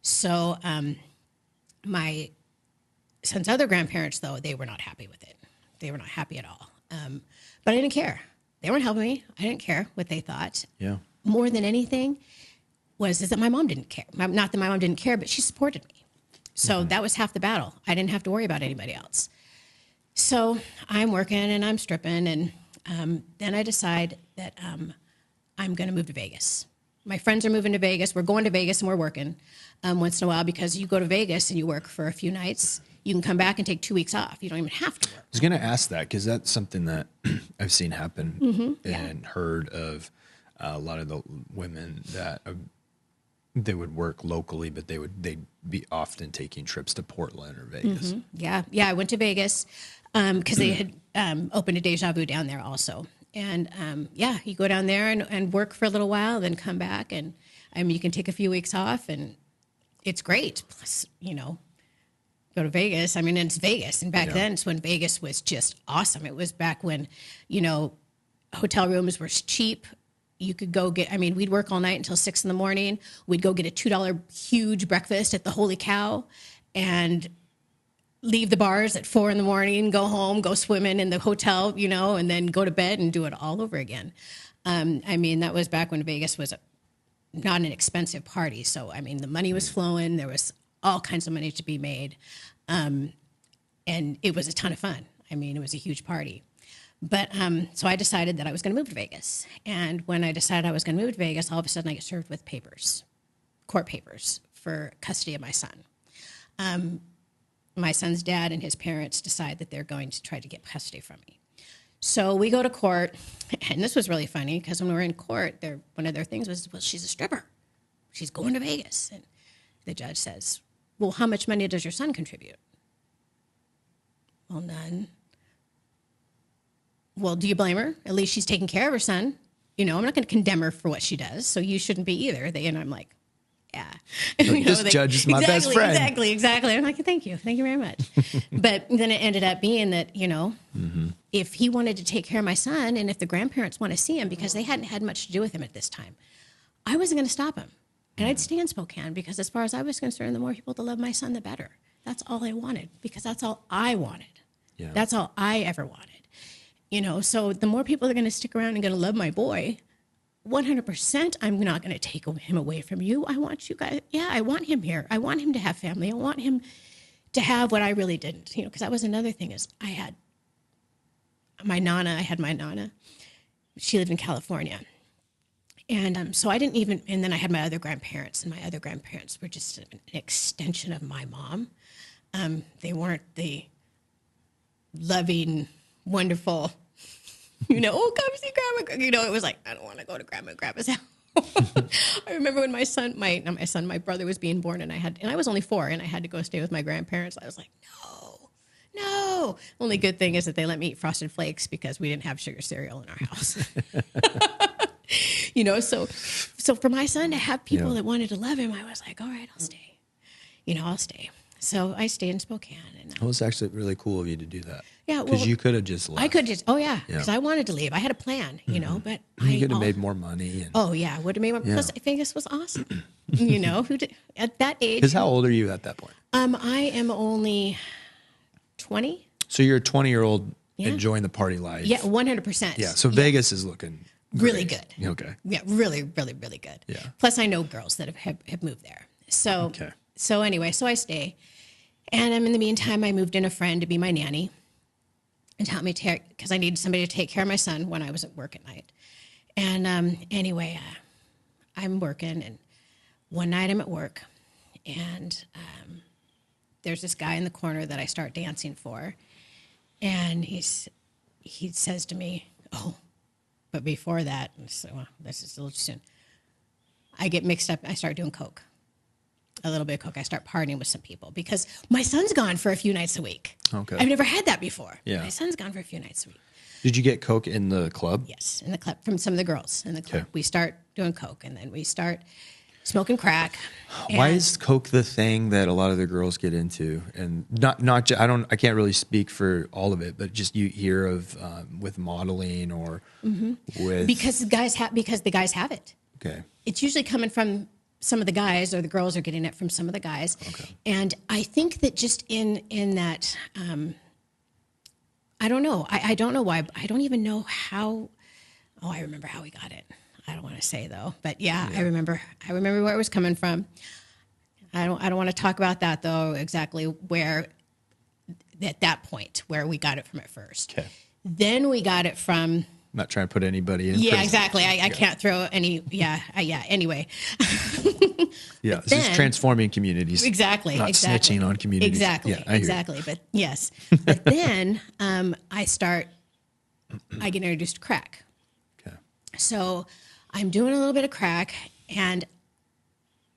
So my son's other grandparents, though, they were not happy with it. They were not happy at all. But I didn't care. They weren't helping me. I didn't care what they thought. Yeah. More than anything is that my mom didn't care. Not that my mom didn't care, but she supported me. So that was half the battle. I didn't have to worry about anybody else. So I'm working and I'm stripping, and then I decide that I'm going to move to Vegas. My friends are moving to Vegas. We're going to Vegas and we're working once in a while, because you go to Vegas and you work for a few nights. You can come back and take 2 weeks off. You don't even have to work. I was going to ask that because that's something that I've seen happen and heard of a lot of the women that they would work locally, but they'd be often taking trips to Portland or Vegas. Yeah. I went to Vegas because they had opened a Deja Vu down there also. And you go down there and work for a little while, then come back, and you can take a few weeks off, and it's great. Plus, go to Vegas. It's Vegas, and back then it's when Vegas was just awesome. It was back when, hotel rooms were cheap. You could go get, we'd work all night until 6 a.m. We'd go get a $2 huge breakfast at the Holy Cow and leave the bars at 4 a.m, go home, go swimming in the hotel, and then go to bed and do it all over again. That was back when Vegas was not an expensive party. So, the money was flowing. There was all kinds of money to be made. And it was a ton of fun. It was a huge party. But so I decided that I was going to move to Vegas. And when I decided I was going to move to Vegas, all of a sudden I get served with court papers for custody of my son. My son's dad and his parents decide that they're going to try to get custody from me. So we go to court, and this was really funny because when we were in court, one of their things was, well, she's a stripper. She's going to Vegas. And the judge says, well, how much money does your son contribute? Well, none. Well, do you blame her? At least she's taking care of her son. I'm not going to condemn her for what she does, so you shouldn't be either. And I'm like, yeah. This judge is my best friend. Exactly. I'm like, thank you very much. But then it ended up being that, if he wanted to take care of my son, and if the grandparents want to see him, because they hadn't had much to do with him at this time, I wasn't going to stop him. And I'd stay in Spokane, because as far as I was concerned, the more people to love my son, the better. That's all I wanted, because that's all I wanted. Yeah. That's all I ever wanted. So the more people are going to stick around and going to love my boy, 100%, I'm not going to take him away from you. I want you guys. Yeah, I want him here. I want him to have family. I want him to have what I really didn't, because that was another thing is I had my Nana. She lived in California. And so I didn't even, and then I had my other grandparents, and my other grandparents were just an extension of my mom. They weren't the loving, wonderful, oh, come see grandma. It was like, I don't want to go to grandma and grandpa's house. I remember when my brother was being born, and I was only 4, and I had to go stay with my grandparents. I was like, no. Only good thing is that they let me eat Frosted Flakes because we didn't have sugar cereal in our house. So for my son to have people that wanted to love him, I was like, all right, I'll stay. I'll stay. So I stayed in Spokane. And it was actually really cool of you to do that. Yeah, because you could have just left. I could just, because I wanted to leave. I had a plan, but you could have made more money. And, would have made more. Plus, Vegas was awesome. Who did at that age? Because how old are you at that point? I am only 20. So you're a 20-year-old enjoying the party life. Yeah, 100%. Yeah. So Vegas is looking really good. Okay. Yeah, really, really, really good. Yeah. Plus, I know girls that have moved there. So anyway, so I stay. And in the meantime, I moved in a friend to be my nanny and help me because I needed somebody to take care of my son when I was at work at night. And I'm working, and one night I'm at work, and there's this guy in the corner that I start dancing for, and he says to me, oh, but before that, so this is a little too soon. I get mixed up. I start doing coke. A little bit of coke. I start partying with some people because my son's gone for a few nights a week. Okay. I've never had that before. Yeah. My son's gone for a few nights a week. Did you get coke in the club? Yes, in the club from some of the girls in the club. Okay. We start doing coke, and then we start smoking crack. Why is coke the thing that a lot of the girls get into? And not just, I can't really speak for all of it, but just you hear of with modeling or with because the guys have it. Okay. It's usually coming from some of the guys, or the girls are getting it from some of the guys. Okay. And I think that just in that, I don't know. I don't know why. I don't even know how. Oh, I remember how we got it. I don't want to say though, but yeah. I remember where it was coming from. I don't want to talk about that though, exactly where at that point where we got it from at first. Okay. Then we got it from not trying to put anybody in. Yeah, prison. exactly. I can't throw any. Anyway. Yeah, it's just transforming communities. Exactly. Not exactly. snitching on communities. Exactly. Yeah, I hear you. exactly. But yes. But then I get introduced to crack. Okay. So I'm doing a little bit of crack, and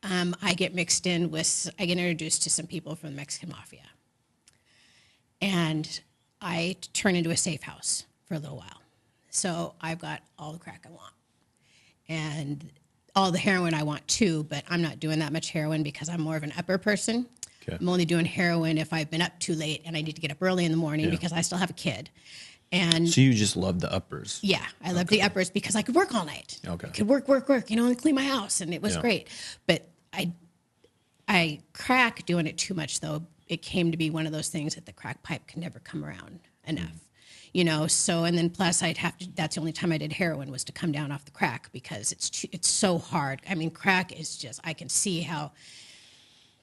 I get introduced to some people from the Mexican mafia. And I turn into a safe house for a little while. So I've got all the crack I want. And all the heroin I want too, but I'm not doing that much heroin because I'm more of an upper person. Okay. I'm only doing heroin if I've been up too late and I need to get up early in the morning because I still have a kid. And So you just love the uppers. yeah, I love the uppers because I could work all night. Okay. I could work, and clean my house, and it was great. But I crack doing it too much, though. It came to be one of those things that the crack pipe can never come around enough. So, and then plus that's the only time I did heroin was to come down off the crack because it's so hard. I mean, crack is just, I can see how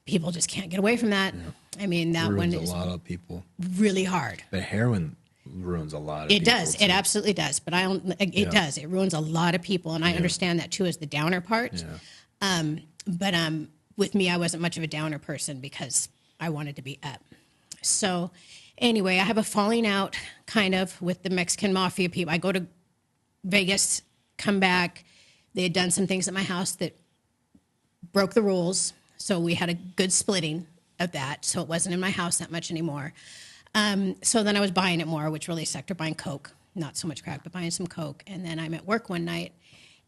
people just can't get away from that. Yeah. I mean, that ruins one is a lot of people. Really hard. But heroin ruins a lot of it people. Does. Too. It absolutely does. But it does. It ruins a lot of people. And I understand that too as the downer part. Yeah. But with me, I wasn't much of a downer person because I wanted to be up. So anyway, I have a falling out kind of with the Mexican mafia people. I go to Vegas, come back. They had done some things at my house that broke the rules. So we had a good splitting of that. So it wasn't in my house that much anymore. So then I was buying it more, which really sucked, or buying Coke. Not so much crack, but buying some Coke. And then I'm at work one night,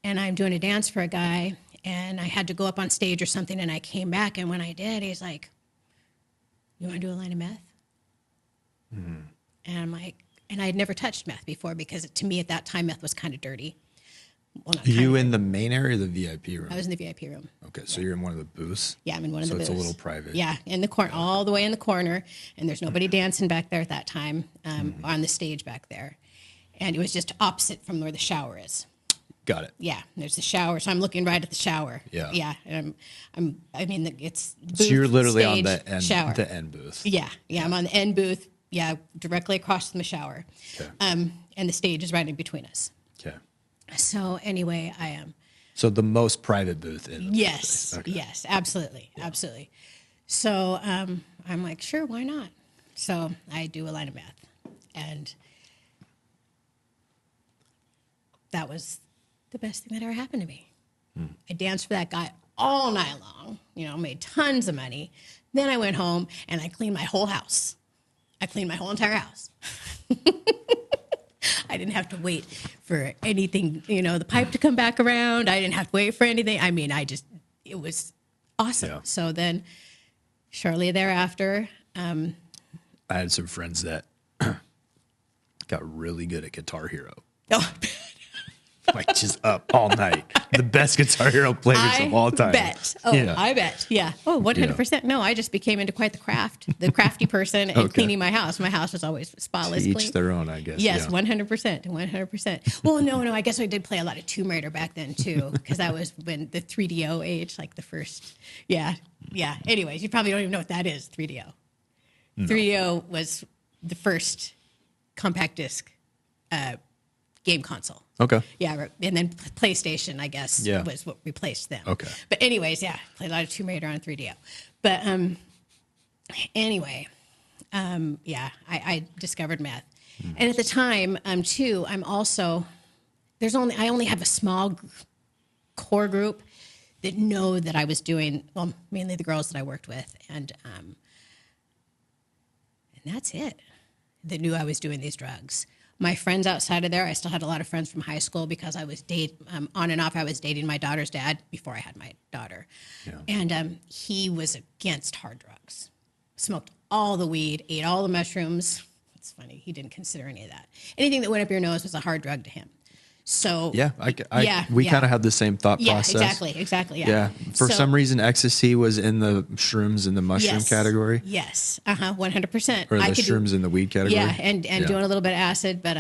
and I'm doing a dance for a guy, and I had to go up on stage or something, and I came back, and when I did, he's like, "You want to do a line of meth?" Mm-hmm. And I'm like, and I had never touched meth before because to me at that time, meth was kind of dirty. Well, Are you in the main area or the VIP room? I was in the VIP room. Okay, so you're in one of the booths? Yeah, I'm in one of the booths. So it's a little private. Yeah, in the corner, all the way in the corner, and there's nobody dancing back there at that time on the stage back there. And it was just opposite from where the shower is. Got it. Yeah, there's the shower, so I'm looking right at the shower. Yeah. Yeah, and it's booth, so you're literally stage, on shower. the end booth. Yeah, I'm on the end booth. Yeah, directly across from the shower. Okay. And the stage is right in between us. Okay. So anyway, I am. So the most private booth in the Yes, okay. yes, absolutely, absolutely. So I'm like, sure, why not? So I do a line of meth, and that was the best thing that ever happened to me. I danced for that guy all night long, made tons of money. Then I went home and I cleaned my whole house. I cleaned my whole entire house. I didn't have to wait for anything, the pipe to come back around. I didn't have to wait for anything. I mean, it was awesome. Yeah. So then shortly thereafter, I had some friends that got really good at Guitar Hero. Oh, like just up all night. The best Guitar Hero players of all time. I bet. Yeah. Oh, 100%. Yeah. No, I just became into quite the crafty person and cleaning my house. My house was always spotless clean. Each their own, I guess. Yes, 100%. Well, no, I guess I did play a lot of Tomb Raider back then too, because that was when the 3DO age, like the first. Yeah. Anyways, you probably don't even know what that is, 3DO. No. 3DO was the first compact disc game console. Okay. Yeah, and then PlayStation, I guess, was what replaced them. Okay. But anyways, played a lot of Tomb Raider on 3DO. But anyway, I discovered meth. And at the time, too, I only have a small core group that know that I was doing, well, mainly the girls that I worked with. And that's it, that knew I was doing these drugs. My friends outside of there, I still had a lot of friends from high school because I was on and off. I was dating my daughter's dad before I had my daughter. Yeah. And he was against hard drugs, smoked all the weed, ate all the mushrooms. It's funny. He didn't consider any of that. Anything that went up your nose was a hard drug to him. So we kind of had the same thought process. Exactly. Yeah. For some reason, ecstasy was in the shrooms in the mushroom category. Yes. 100%. Or the shrooms in the weed category. Yeah, and doing a little bit of acid, but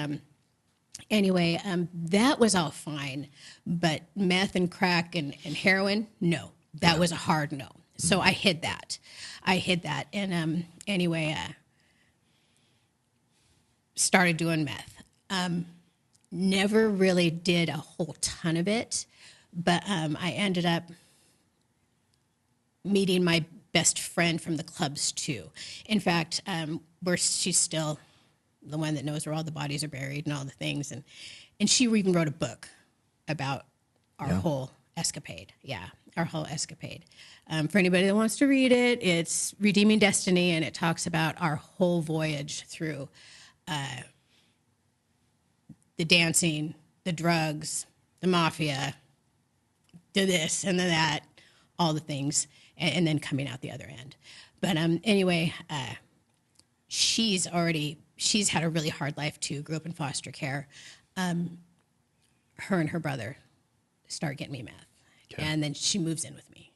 anyway, that was all fine. But meth and crack and heroin, no, that was a hard no. So I hid that, and anyway, started doing meth. never really did a whole ton of it, but I ended up meeting my best friend from the clubs too. In fact, she's still the one that knows where all the bodies are buried and all the things, and she even wrote a book about our whole escapade. Yeah, our whole escapade. For anybody that wants to read it, it's Redeeming Destiny, and it talks about our whole voyage through the dancing, the drugs, the mafia, the this and the that, all the things, and then coming out the other end. But anyway, she's had a really hard life too, grew up in foster care. Her and her brother start getting me meth. Okay. And then she moves in with me.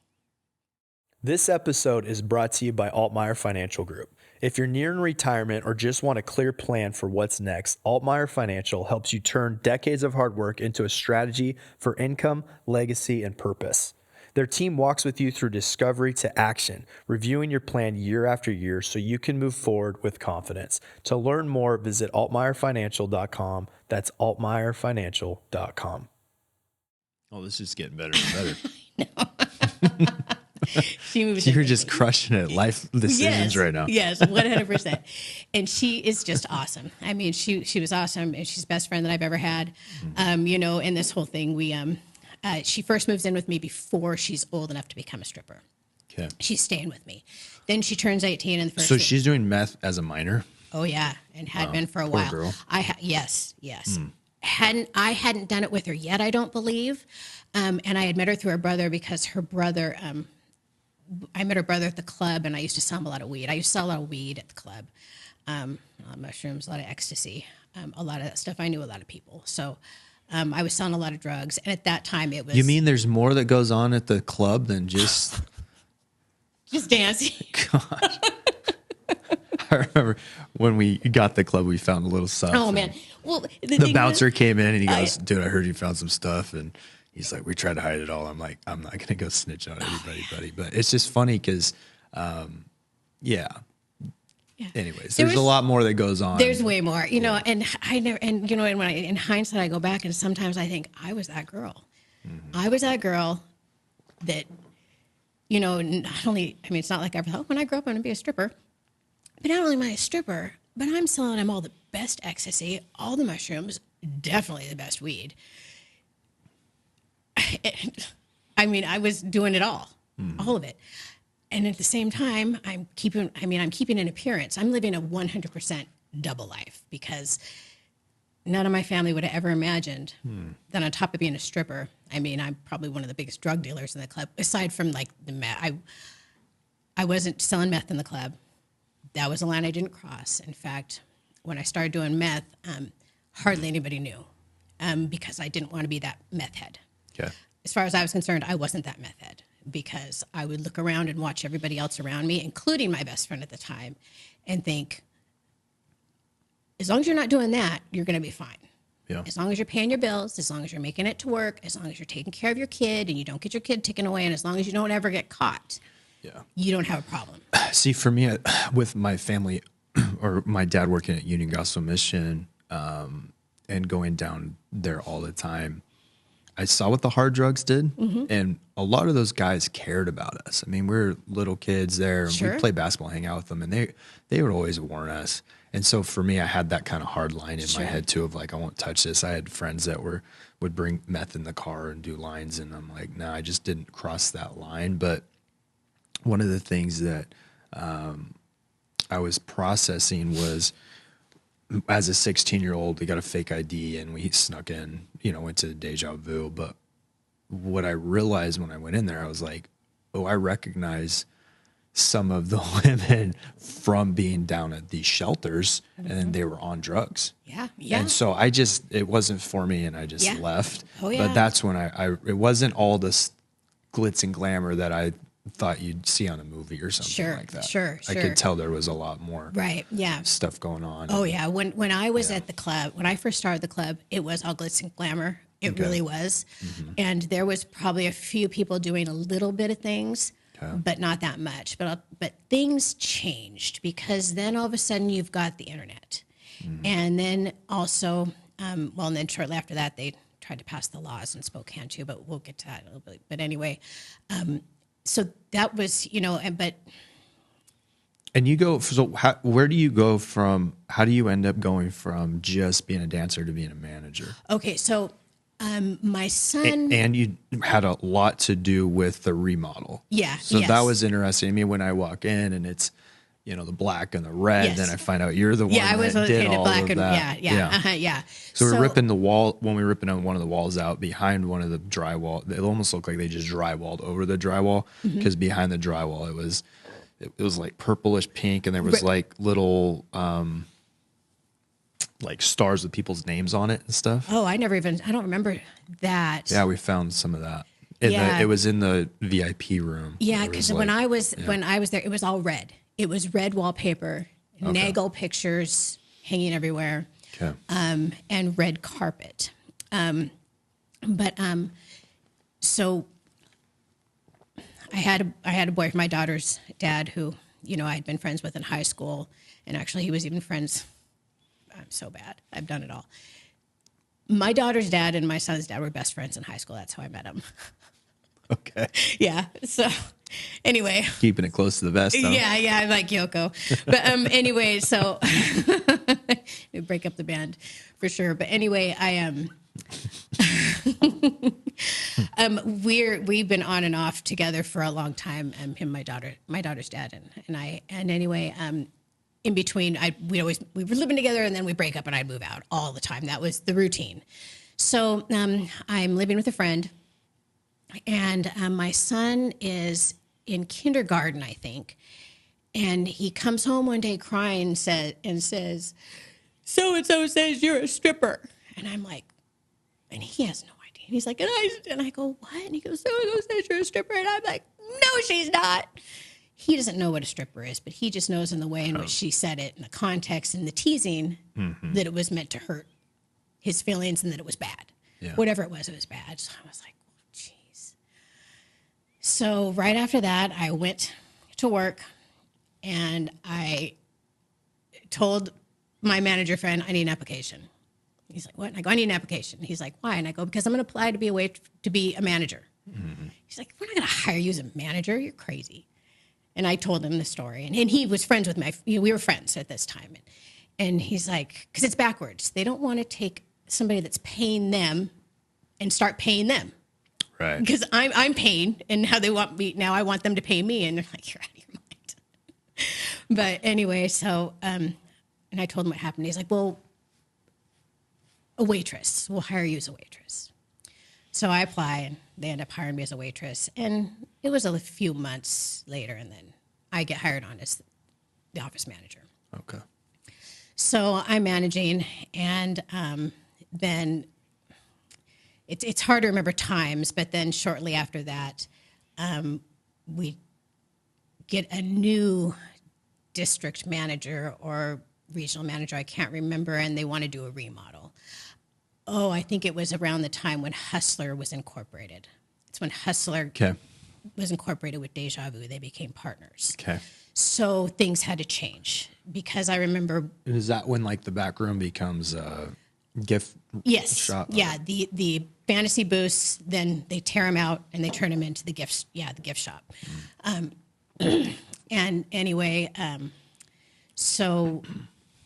This episode is brought to you by Altmeyer Financial Group. If you're nearing retirement or just want a clear plan for what's next, Altmeyer Financial helps you turn decades of hard work into a strategy for income, legacy, and purpose. Their team walks with you through discovery to action, reviewing your plan year after year so you can move forward with confidence. To learn more, visit altmeyerfinancial.com. That's altmeyerfinancial.com. Oh, this is getting better and better. I know. You're just crushing it. Life decisions right now. Yes, 100%. And she is just awesome. I mean, she was awesome, and she's the best friend that I've ever had. You know, in this whole thing, she first moves in with me before she's old enough to become a stripper. Okay. She's staying with me. Then she turns 18 and the first. So she's doing meth as a minor? Oh yeah, and had been for a while. Poor girl. Yes. I hadn't done it with her yet, I don't believe. And I had met her through her brother because her brother I met her brother at the club, and I used to sell him a lot of weed. I used to sell a lot of weed at the club, a lot of mushrooms, a lot of ecstasy, a lot of that stuff. I knew a lot of people. So I was selling a lot of drugs. And at that time it was... You mean there's more that goes on at the club than just... just dancing? Gosh. I remember when we got the club, we found a little stuff. Oh, man. Well, the bouncer came in, and he goes, dude, I heard you found some stuff. And he's like, we tried to hide it all. I'm like, I'm not going to go snitch on anybody, buddy. But it's just funny because, anyways, there's a lot more that goes on. There's way more, you know, and and in hindsight, I go back and sometimes I think I was that girl. Mm-hmm. I was that girl that, you know, not only, I mean, it's not like I thought when I grow up, I'm going to be a stripper, but not only am I a stripper, but I'm selling them all the best ecstasy, all the mushrooms, definitely the best weed. I mean, I was doing it all of it. And at the same time, I'm keeping an appearance. I'm living a 100% double life because none of my family would have ever imagined that on top of being a stripper, I mean, I'm probably one of the biggest drug dealers in the club, aside from like the meth. I wasn't selling meth in the club. That was a line I didn't cross. In fact, when I started doing meth, hardly anybody knew because I didn't want to be that meth head. Okay. As far as I was concerned, I wasn't that meth head because I would look around and watch everybody else around me, including my best friend at the time, and think, as long as you're not doing that, you're going to be fine. Yeah. As long as you're paying your bills, as long as you're making it to work, as long as you're taking care of your kid and you don't get your kid taken away, and as long as you don't ever get caught, you don't have a problem. See, for me, with my family, or my dad working at Union Gospel Mission and going down there all the time, I saw what the hard drugs did, and a lot of those guys cared about us. I mean, we were little kids there, and we'd play basketball, hang out with them, and they would always warn us. And so for me, I had that kind of hard line in my head too of like, I won't touch this. I had friends that would bring meth in the car and do lines, and I'm like, no, I just didn't cross that line. But one of the things that I was processing was, as a 16-year-old, we got a fake ID and we snuck in, went to Deja Vu. But what I realized when I went in there, I was like, oh, I recognize some of the women from being down at these shelters, and they were on drugs. Yeah. And so it wasn't for me, and I just left. Oh, yeah. But that's when it wasn't all this glitz and glamour that I thought you'd see on a movie or something like that. Sure. I could tell there was a lot more stuff going on. Oh, yeah. When I was at the club, when I first started the club, it was all glitz and glamour. It really was. Mm-hmm. And there was probably a few people doing a little bit of things, but not that much. But things changed because then all of a sudden you've got the internet. Mm-hmm. And then also Well, and then shortly after that, they tried to pass the laws in Spokane too, but we'll get to that a little bit. But anyway, so that was, And you go, so where do you go from, how do you end up going from just being a dancer to being a manager? okay, so my son. And you had a lot to do with the remodel. Yeah. So yes. that was interesting. I mean, when I walk in and it's, the black and the red, Yes. then I find out you're the one I was that did painted all black of and that. yeah. So we're ripping the wall, when we were ripping one of the walls out behind one of the drywall, it almost looked like they just drywalled over the drywall, because behind the drywall, it was like purplish pink, and there was like little, like stars with people's names on it and stuff. Oh, I don't remember that. Yeah, we found some of that. Yeah. It was in the VIP room. Yeah, There because was when like- I was there, it was all red. It was red wallpaper, Nagel pictures hanging everywhere, Okay. and red carpet. So I had a boy from my daughter's dad who I'd been friends with in high school, and actually he was even friends. I'm so bad. I've done it all. My daughter's dad and my son's dad were best friends in high school. That's how I met him. Okay. Yeah. So anyway. Keeping it close to the vest, though. Yeah, like Yoko. But anyway, so we break up the band for sure. But anyway, we've been on and off together for a long time. Him, my daughter's dad, and I. And anyway, in between, we were living together, and then we break up, and I'd move out all the time. That was the routine. So I'm living with a friend, and my son is in kindergarten, I think. And he comes home one day crying and says, so-and-so says you're a stripper. And I'm like, and he has no idea. And he's like, and I go, what? And he goes, so-and-so says you're a stripper. And I'm like, no, she's not. He doesn't know what a stripper is, but he just knows in the way in which she said it, and the context and the teasing, that it was meant to hurt his feelings and that it was bad. Yeah. Whatever it was bad. So I was like, geez. So right after that, I went to work, and I told my manager friend, I need an application. He's like, what? And I go, I need an application. He's like, why? And I go, because I'm going to apply to be a manager. He's like, we're not going to hire you as a manager. You're crazy. And I told him the story. And he was friends with we were friends at this time. And he's like, because it's backwards. They don't want to take somebody that's paying them and start paying them. Right. Because I'm paying, and how they want me, now I want them to pay me. And they're like, you're out of your mind. But anyway, so, and I told him what happened. He's like, well, a waitress. We'll hire you as a waitress. So I apply, and they end up hiring me as a waitress. And it was a few months later, and then I get hired on as the office manager. Okay. So I'm managing, and then it's hard to remember times, but then shortly after that, we get a new district manager or regional manager, I can't remember, and they want to do a remodel. Oh, I think it was around the time when Hustler was incorporated. It's when Hustler was incorporated with Deja Vu. They became partners. Okay. So things had to change, because I remember. And is that when like the back room becomes a gift shop? Yeah, the fantasy booths, then they tear them out and they turn them into the gift shop. And anyway, so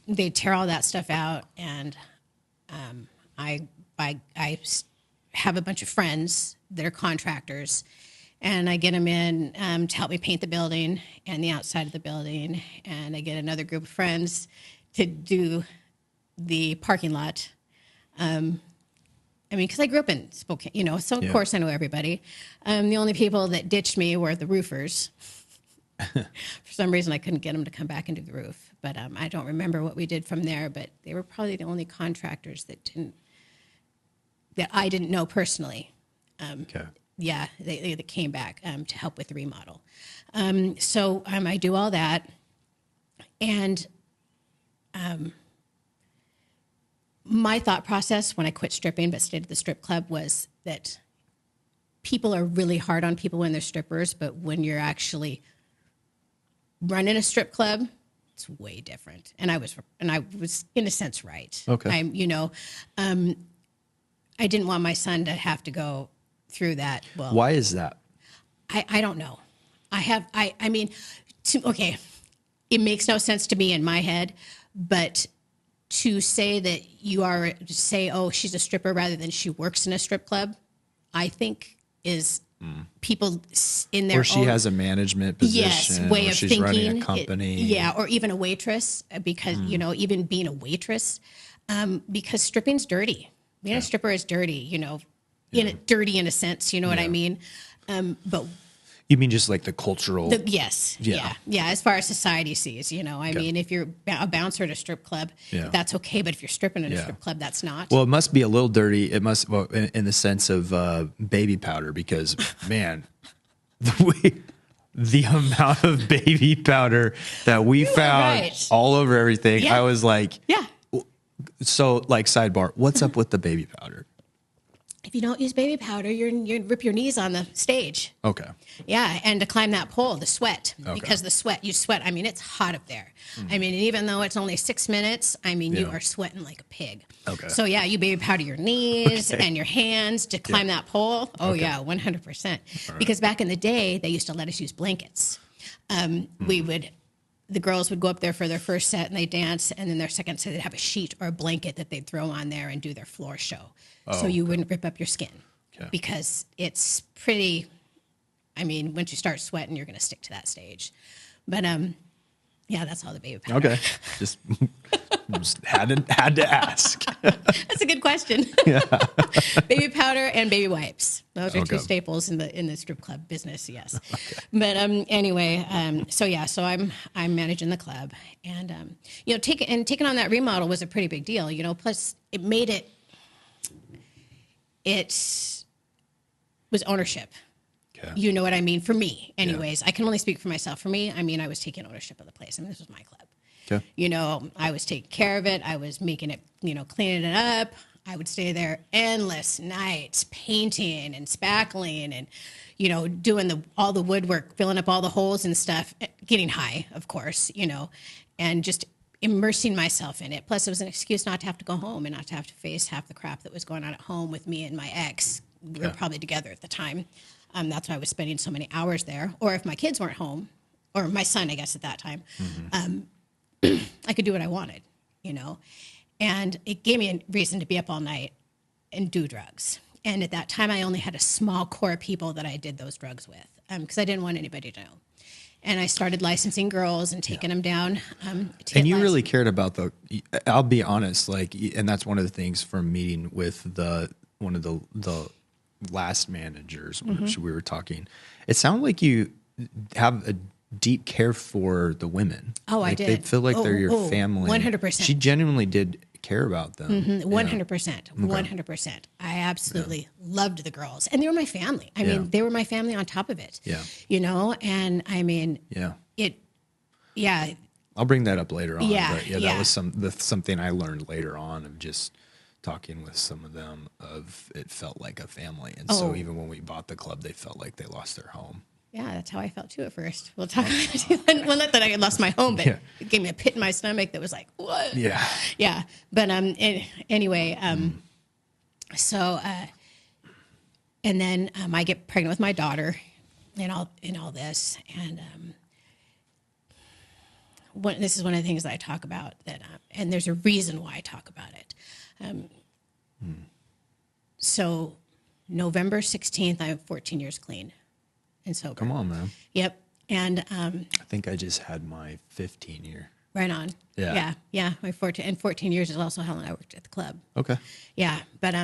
they tear all that stuff out, and I have a bunch of friends that are contractors, and I get them in to help me paint the building and the outside of the building, and I get another group of friends to do the parking lot. I mean, because I grew up in Spokane, so of course I know everybody. The only people that ditched me were the roofers. For some reason, I couldn't get them to come back and do the roof. But I don't remember what we did from there. But they were probably the only contractors that I didn't know personally. Okay. Yeah, they came back to help with the remodel. So I do all that, and my thought process when I quit stripping but stayed at the strip club was that people are really hard on people when they're strippers, but when you're actually running a strip club, it's way different. And I was in a sense right. Okay. I didn't want my son to have to go through that. Well, Why is that? I don't know. Okay, it makes no sense to me in my head, but to say that oh, she's a stripper rather than she works in a strip club, I think is people in their Or she has a management position. way or of she's thinking. running a company. Or even a waitress, because, even being a waitress, because stripping's dirty. Being a stripper is dirty, dirty in a sense, you know what I mean? But You mean just like the cultural? yes. Yeah. Yeah. As far as society sees, mean, if you're a bouncer at a strip club, that's okay. But if you're stripping at a strip club, that's not. Well, it must be a little dirty. It must, well, in the sense of baby powder, because man, the amount of baby powder that we found all over everything, I was like, yeah. So, like, sidebar, what's up with the baby powder? If you don't use baby powder, you rip your knees on the stage. Okay. Yeah, and to climb that pole, the sweat, because you sweat. I mean, it's hot up there. I mean, and even though it's only 6 minutes, you are sweating like a pig. Okay. So yeah, you baby powder your knees and your hands to climb that pole. Oh yeah, 100%. Right. Because back in the day, they used to let us use blankets. The girls would go up there for their first set and they dance, and then their second set they'd have a sheet or a blanket that they'd throw on there and do their floor show. So you wouldn't rip up your skin because it's pretty. I mean, once you start sweating, you're going to stick to that stage. But yeah, that's all the baby powder. Okay, just had to ask. That's a good question. Yeah. Baby powder and baby wipes. Those are two staples in the strip club business. Yes. Okay. But anyway, so I'm managing the club, and taking on that remodel was a pretty big deal. Plus it made it. It was ownership. Okay. You know what I mean? For me, anyways. I can only speak for myself. For me, I was taking ownership of the place. This was my club. Okay. I was taking care of it. I was making it, cleaning it up. I would stay there endless nights, painting and spackling and, doing all the woodwork, filling up all the holes and stuff, getting high, of course, and just immersing myself in it. Plus, it was an excuse not to have to go home and not to have to face half the crap that was going on at home with me and my ex. We were probably together at the time. That's why I was spending so many hours there. Or if my kids weren't home, or my son, I guess, at that time, I could do what I wanted, And it gave me a reason to be up all night and do drugs. And at that time, I only had a small core of people that I did those drugs with because I didn't want anybody to know. And I started licensing girls and taking them down. And you really cared about I'll be honest, and that's one of the things from meeting with one of the last managers when we were talking. It sounded like you have a deep care for the women. Oh, I did. They feel like they're your family. 100%. She genuinely did care about them. 100%. 100%. I absolutely loved the girls. And they were my family. I mean, they were my family on top of it. Yeah. And I mean, I'll bring that up later on. Yeah. But that was something I learned later on of just talking with some of them it felt like a family. And so even when we bought the club, they felt like they lost their home. Yeah, that's how I felt too at first. We'll talk about it. Well, not that I had lost my home, but it gave me a pit in my stomach that was like, what? Yeah. Yeah. But anyway, so and then I get pregnant with my daughter and all this. And this is one of the things that I talk about and there's a reason why I talk about it. So November 16th, I have 14 years clean. And sober. Come on, man. Yep. And I think I just had my 15 year. Right on. Yeah. Yeah. My 14 years is also how long I worked at the club. Okay. Yeah. But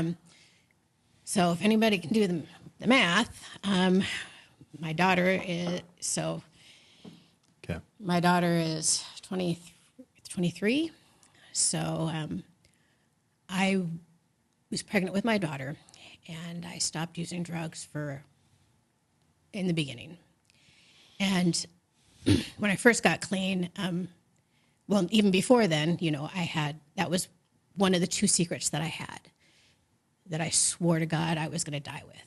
so if anybody can do the math, my daughter is my daughter is 23. So I was pregnant with my daughter and I stopped using drugs in the beginning. And when I first got clean, well, even before then, that was one of the 2 secrets that I had that I swore to God I was going to die with.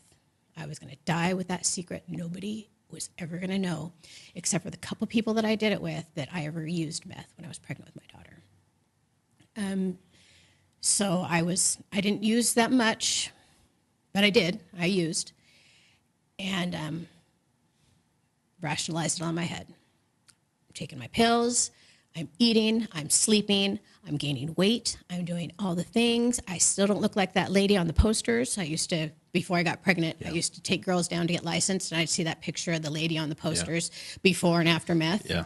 I was going to die with that secret. Nobody was ever going to know, except for the couple people that I did it with, that I ever used meth when I was pregnant with my daughter. So I didn't use that much, but I used, and rationalized it on my head. I'm taking my pills, I'm eating, I'm sleeping, I'm gaining weight, I'm doing all the things. I still don't look like that lady on the posters. I used to, before I got pregnant, I used to take girls down to get licensed, and I'd see that picture of the lady on the posters before and after meth. Yeah.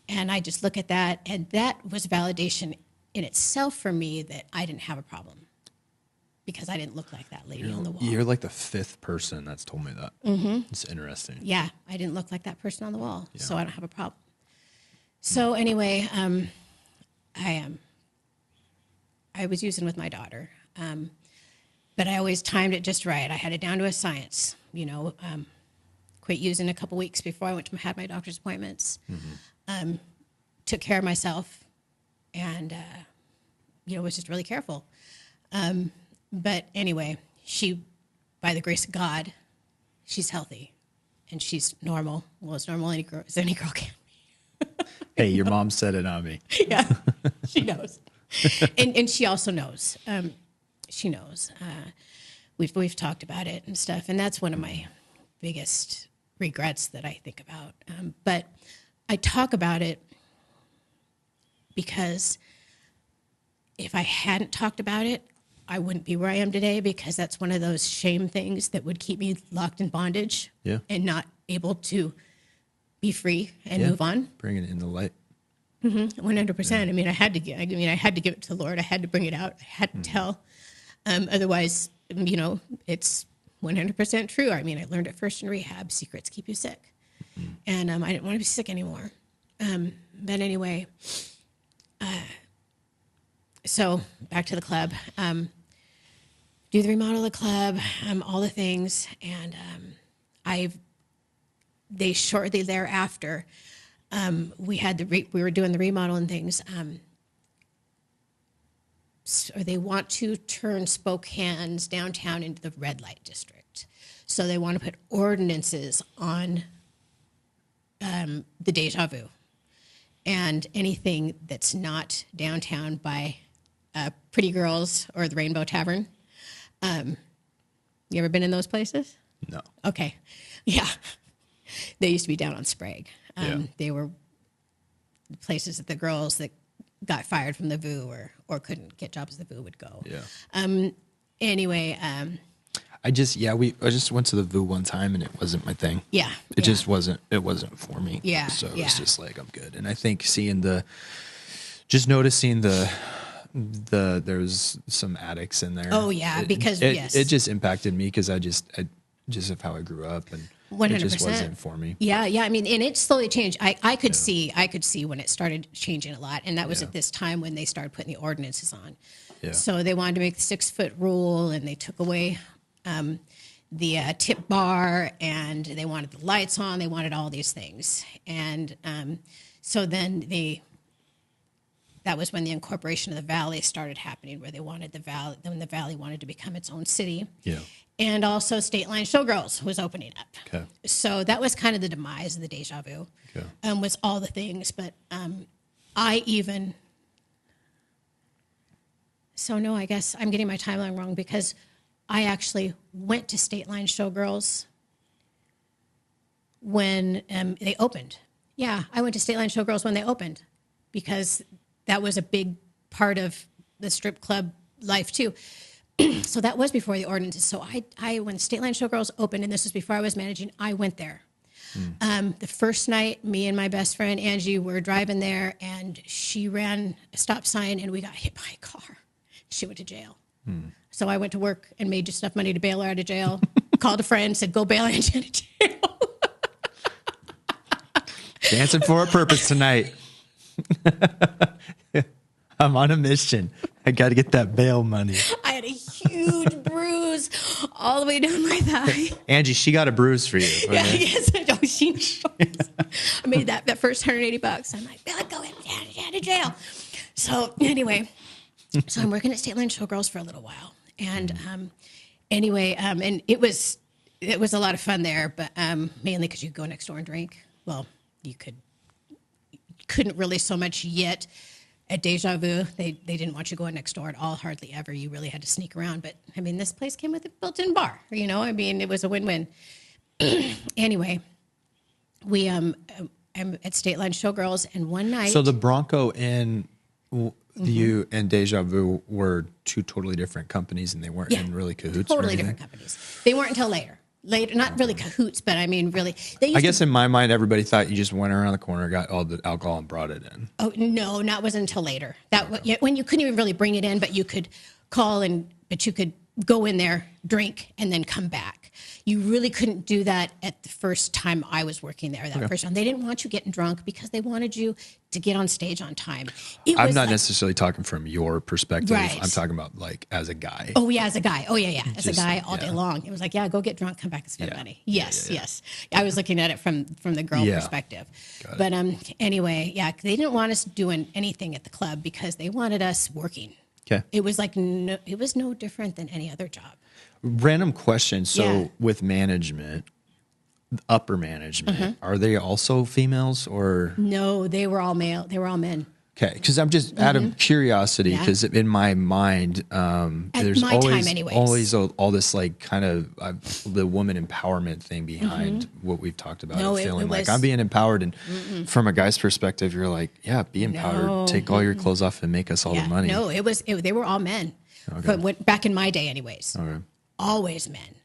And I just look at that, and that was validation in itself for me that I didn't have a problem because I didn't look like that lady on the wall. You're like the fifth person that's told me that. Mm-hmm. It's interesting. Yeah, I didn't look like that person on the wall, so I don't have a problem. So anyway, I was using with my daughter, but I always timed it just right. I had it down to a science, quit using a couple weeks before I had my doctor's appointments, took care of myself, and, was just really careful. But anyway, by the grace of God, she's healthy, and she's normal. Well, as normal as any girl can be. Hey, your mom said it on me. Yeah, she knows. And she also knows. She knows. We've talked about it and stuff, and that's one of my biggest regrets that I think about. But I talk about it because if I hadn't talked about it, I wouldn't be where I am today, because that's one of those shame things that would keep me locked in bondage and not able to be free and move on. Bring it in the light. 100%. Yeah. I mean, I had to give it to the Lord. I had to bring it out. I had to tell. Otherwise, it's 100% true. I mean, I learned it first in rehab. Secrets keep you sick. And I didn't want to be sick anymore. But anyway, so back to the club. Do the remodel of the club, all the things. And they shortly thereafter, we were doing the remodel and things. So they want to turn Spokane's downtown into the red light district. So they want to put ordinances on the Deja Vu and anything that's not downtown by Pretty Girls or the Rainbow Tavern. You ever been in those places? No. Okay. Yeah. They used to be down on Sprague. They were places that the girls that got fired from the VU or couldn't get jobs at the VU would go. Yeah. Anyway. I just went to the VU one time, and it wasn't my thing. Yeah. It just wasn't for me. Yeah. So it was just like, I'm good. And I think noticing there's some addicts in there. Oh yeah. Because it just impacted me, because I just of how I grew up, and 100%. It just wasn't for me. Yeah. I mean, and it slowly changed. I could see when it started changing a lot, and that was at this time when they started putting the ordinances on. Yeah. So they wanted to make the 6-foot rule, and they took away the tip bar, and they wanted the lights on. They wanted all these things, and so then that was when the incorporation of the valley started happening, where they wanted when the valley wanted to become its own city. Yeah. And also State Line Showgirls was opening up. Okay. So that was kind of the demise of the Deja Vu. Okay. Was all the things. But I guess I'm getting my timeline wrong, because I actually went to State Line Showgirls when they opened. Yeah, I went to State Line Showgirls when they opened, because that was a big part of the strip club life too. So that was before the ordinances. So when State Line Showgirls opened, and this was before I was managing, I went there. The first night, me and my best friend Angie were driving there, and she ran a stop sign, and we got hit by a car. She went to jail. So I went to work and made just enough money to bail her out of jail. Called a friend, said, "Go bail Angie out of jail." Dancing for a purpose tonight. I'm on a mission. I got to get that bail money. I had a huge bruise all the way down my thigh. Angie, she got a bruise for you. Yeah, yes. Oh, she knows. I made that first $180. I'm like, "Bill, go out of jail." So anyway, I'm working at State Line Showgirls for a little while. And and it was it was a lot of fun there, but mainly because you could go next door and drink. Well, couldn't really so much yet. At Deja Vu, they didn't want you going next door at all, hardly ever. You really had to sneak around. But, I mean, this place came with a built-in bar, I mean, it was a win-win. Anyway, I'm at State Line Showgirls, and one night... So the Bronco and you and Deja Vu were two totally different companies, and they weren't in really cahoots Totally or different companies. They weren't until later. Not really cahoots, but I mean, really. I guess in my mind, everybody thought you just went around the corner, got all the alcohol, and brought it in. Oh no, not wasn't until later. When you couldn't even really bring it in, but you could call but you could go in there, drink, and then come back. You really couldn't do that at the first time I was working there. First time, they didn't want you getting drunk because they wanted you to get on stage on time. I'm not necessarily talking from your perspective. Right. I'm talking about like as a guy. Oh yeah, as a guy. Oh yeah. As a guy all day long. It was like, go get drunk, come back and spend money. Yes. I was looking at it from the girl perspective. But anyway, they didn't want us doing anything at the club because they wanted us working. Okay. It was like it was no different than any other job. Random question. So with management, upper management, are they also females or? No, they were all male. They were all men. Okay, because I'm just out of curiosity, because in my mind, there's always all this like kind of the woman empowerment thing behind what we've talked about. No, feeling like I'm being empowered, and from a guy's perspective, you're like, be empowered, take all your clothes off, and make us all the money. No, they were all men. Okay. Back in my day, anyways. Okay. Always men.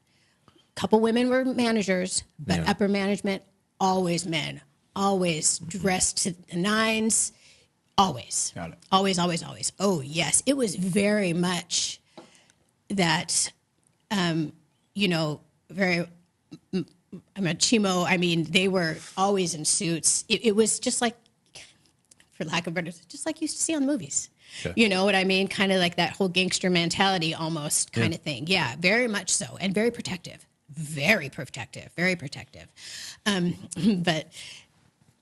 A couple women were managers, but upper management, always men. Always dressed to the nines. Always. Got it. Always, always, always. Oh, yes. It was very much that, very machismo. I mean, they were always in suits. It was just like, for lack of a better, just like you used to see on movies. Okay. You know what I mean? Kind of like that whole gangster mentality almost kind of thing. Yeah, very much so. And very protective. Very protective. Very protective. But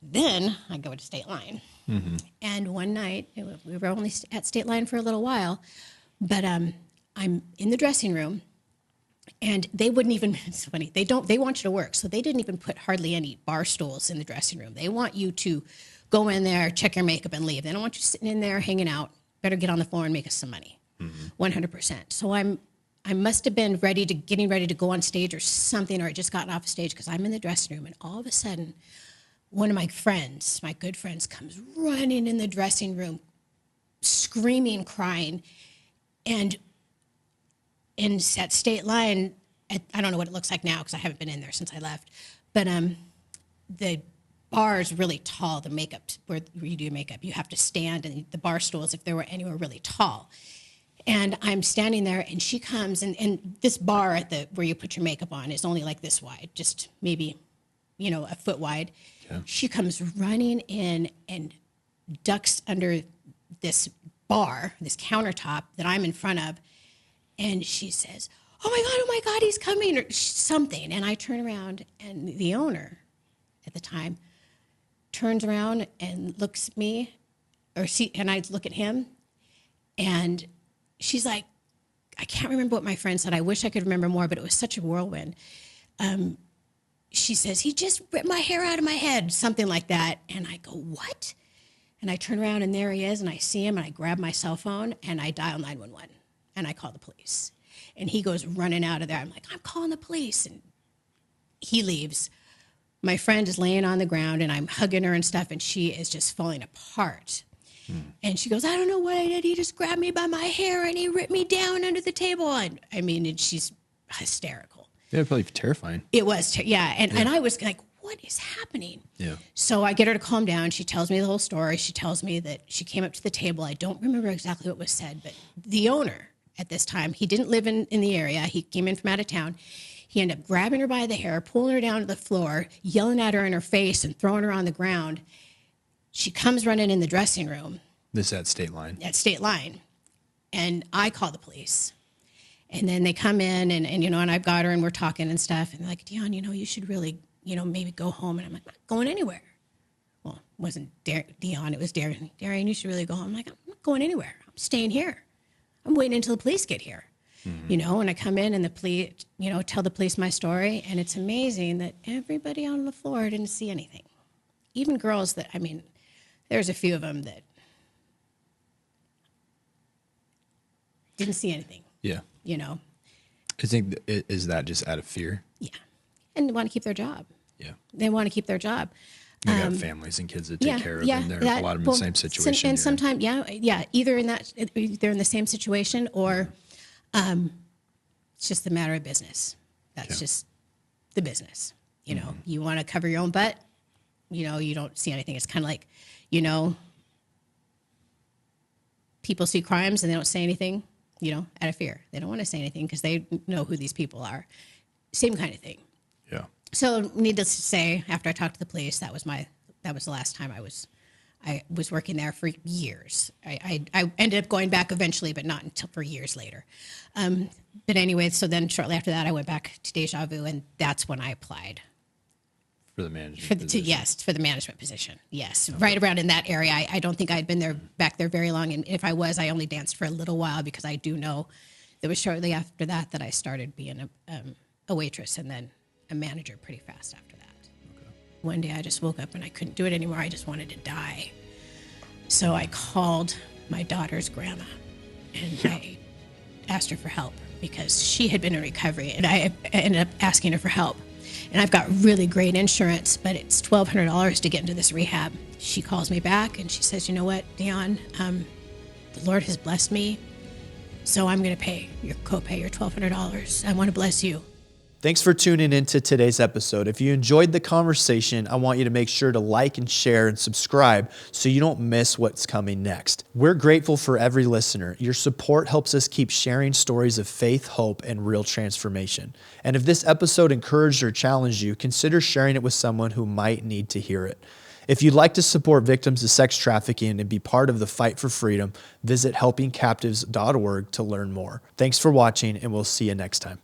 then I go to State Line. Mm-hmm. And one night, we were only at State Line for a little while, but I'm in the dressing room, and they wouldn't even, it's funny, they want you to work, so they didn't even put hardly any bar stools in the dressing room. They want you to go in there, check your makeup, and leave. They don't want you sitting in there hanging out. Better get on the floor and make us some money. 100%. So I must have been getting ready to go on stage or something, or I just gotten off stage because I'm in the dressing room, and all of a sudden, one of my friends, my good friends, comes running in the dressing room, screaming, crying, and at State Line, I don't know what it looks like now because I haven't been in there since I left, but the bar is really tall. The makeup, where you do makeup, you have to stand, and the bar stools, if there were any, were really tall. And I'm standing there, and she comes, and this bar where you put your makeup on is only like this wide, just maybe, a foot wide. Yeah. She comes running in and ducks under this bar, this countertop that I'm in front of, and she says, oh my God, he's coming, or something. And I turn around, and the owner at the time turns around and looks at me, and I look at him, and she's like, I can't remember what my friend said. I wish I could remember more, but it was such a whirlwind. She says, he just ripped my hair out of my head, something like that. And I go, what? And I turn around, and there he is, and I see him, and I grab my cell phone, and I dial 911, and I call the police. And he goes running out of there. I'm like, I'm calling the police. And he leaves. My friend is laying on the ground, and I'm hugging her and stuff, and she is just falling apart. And she goes, I don't know what I did. He just grabbed me by my hair, and he ripped me down under the table. And she's hysterical. Yeah, probably terrifying. It was, and I was like, what is happening? Yeah. So I get her to calm down. She tells me the whole story. She tells me that she came up to the table. I don't remember exactly what was said, but the owner at this time, he didn't live in the area. He came in from out of town. He ended up grabbing her by the hair, pulling her down to the floor, yelling at her in her face, and throwing her on the ground. She comes running in the dressing room. This at State Line? At State Line. And I call the police. And then they come in, and I've got her, and we're talking and stuff. And they're like, Dionne, you should really, maybe go home. And I'm like, I'm not going anywhere. Well, it wasn't Dionne, it was Darian, you should really go home. I'm like, I'm not going anywhere. I'm staying here. I'm waiting until the police get here. you know, and I come in and the police, you know, tell the police my story. And it's amazing that everybody on the floor didn't see anything. Even girls that, I mean, there's a few of them that didn't see anything. Yeah. You know? I think, is that just out of fear? Yeah. And they want to keep their job. Yeah. They want to keep their job. They got families and kids to take care of, and there's a lot of them in the same situation. And sometimes, either in the same situation, or it's just a matter of business. That's just the business. You know, you want to cover your own butt. You know, you don't see anything. It's kind of like, you know, people see crimes and they don't say anything, you know, out of fear. They don't want to say anything because they know who these people are. Same kind of thing. Yeah. So needless to say, after I talked to the police, that was the last time I was working there for years. I ended up going back eventually, but not until for years later. But anyway, so then shortly after that, I went back to Deja Vu, and that's when I applied for the management position. For the management position. Yes, okay. Right around in that area. I don't think I'd been back there very long, and if I was, I only danced for a little while because I do know it was shortly after that I started being a waitress, and then a manager pretty fast after that. Okay. One day I just woke up and I couldn't do it anymore. I just wanted to die. So I called my daughter's grandma and I asked her for help because she had been in recovery, and I ended up asking her for help. And I've got really great insurance, but it's $1,200 to get into this rehab. She calls me back and she says, you know what, Dionne, the Lord has blessed me, so I'm going to pay your copay, your $1,200. I want to bless you. Thanks for tuning into today's episode. If you enjoyed the conversation, I want you to make sure to like and share and subscribe so you don't miss what's coming next. We're grateful for every listener. Your support helps us keep sharing stories of faith, hope, and real transformation. And if this episode encouraged or challenged you, consider sharing it with someone who might need to hear it. If you'd like to support victims of sex trafficking and be part of the fight for freedom, visit helpingcaptives.org to learn more. Thanks for watching, and we'll see you next time.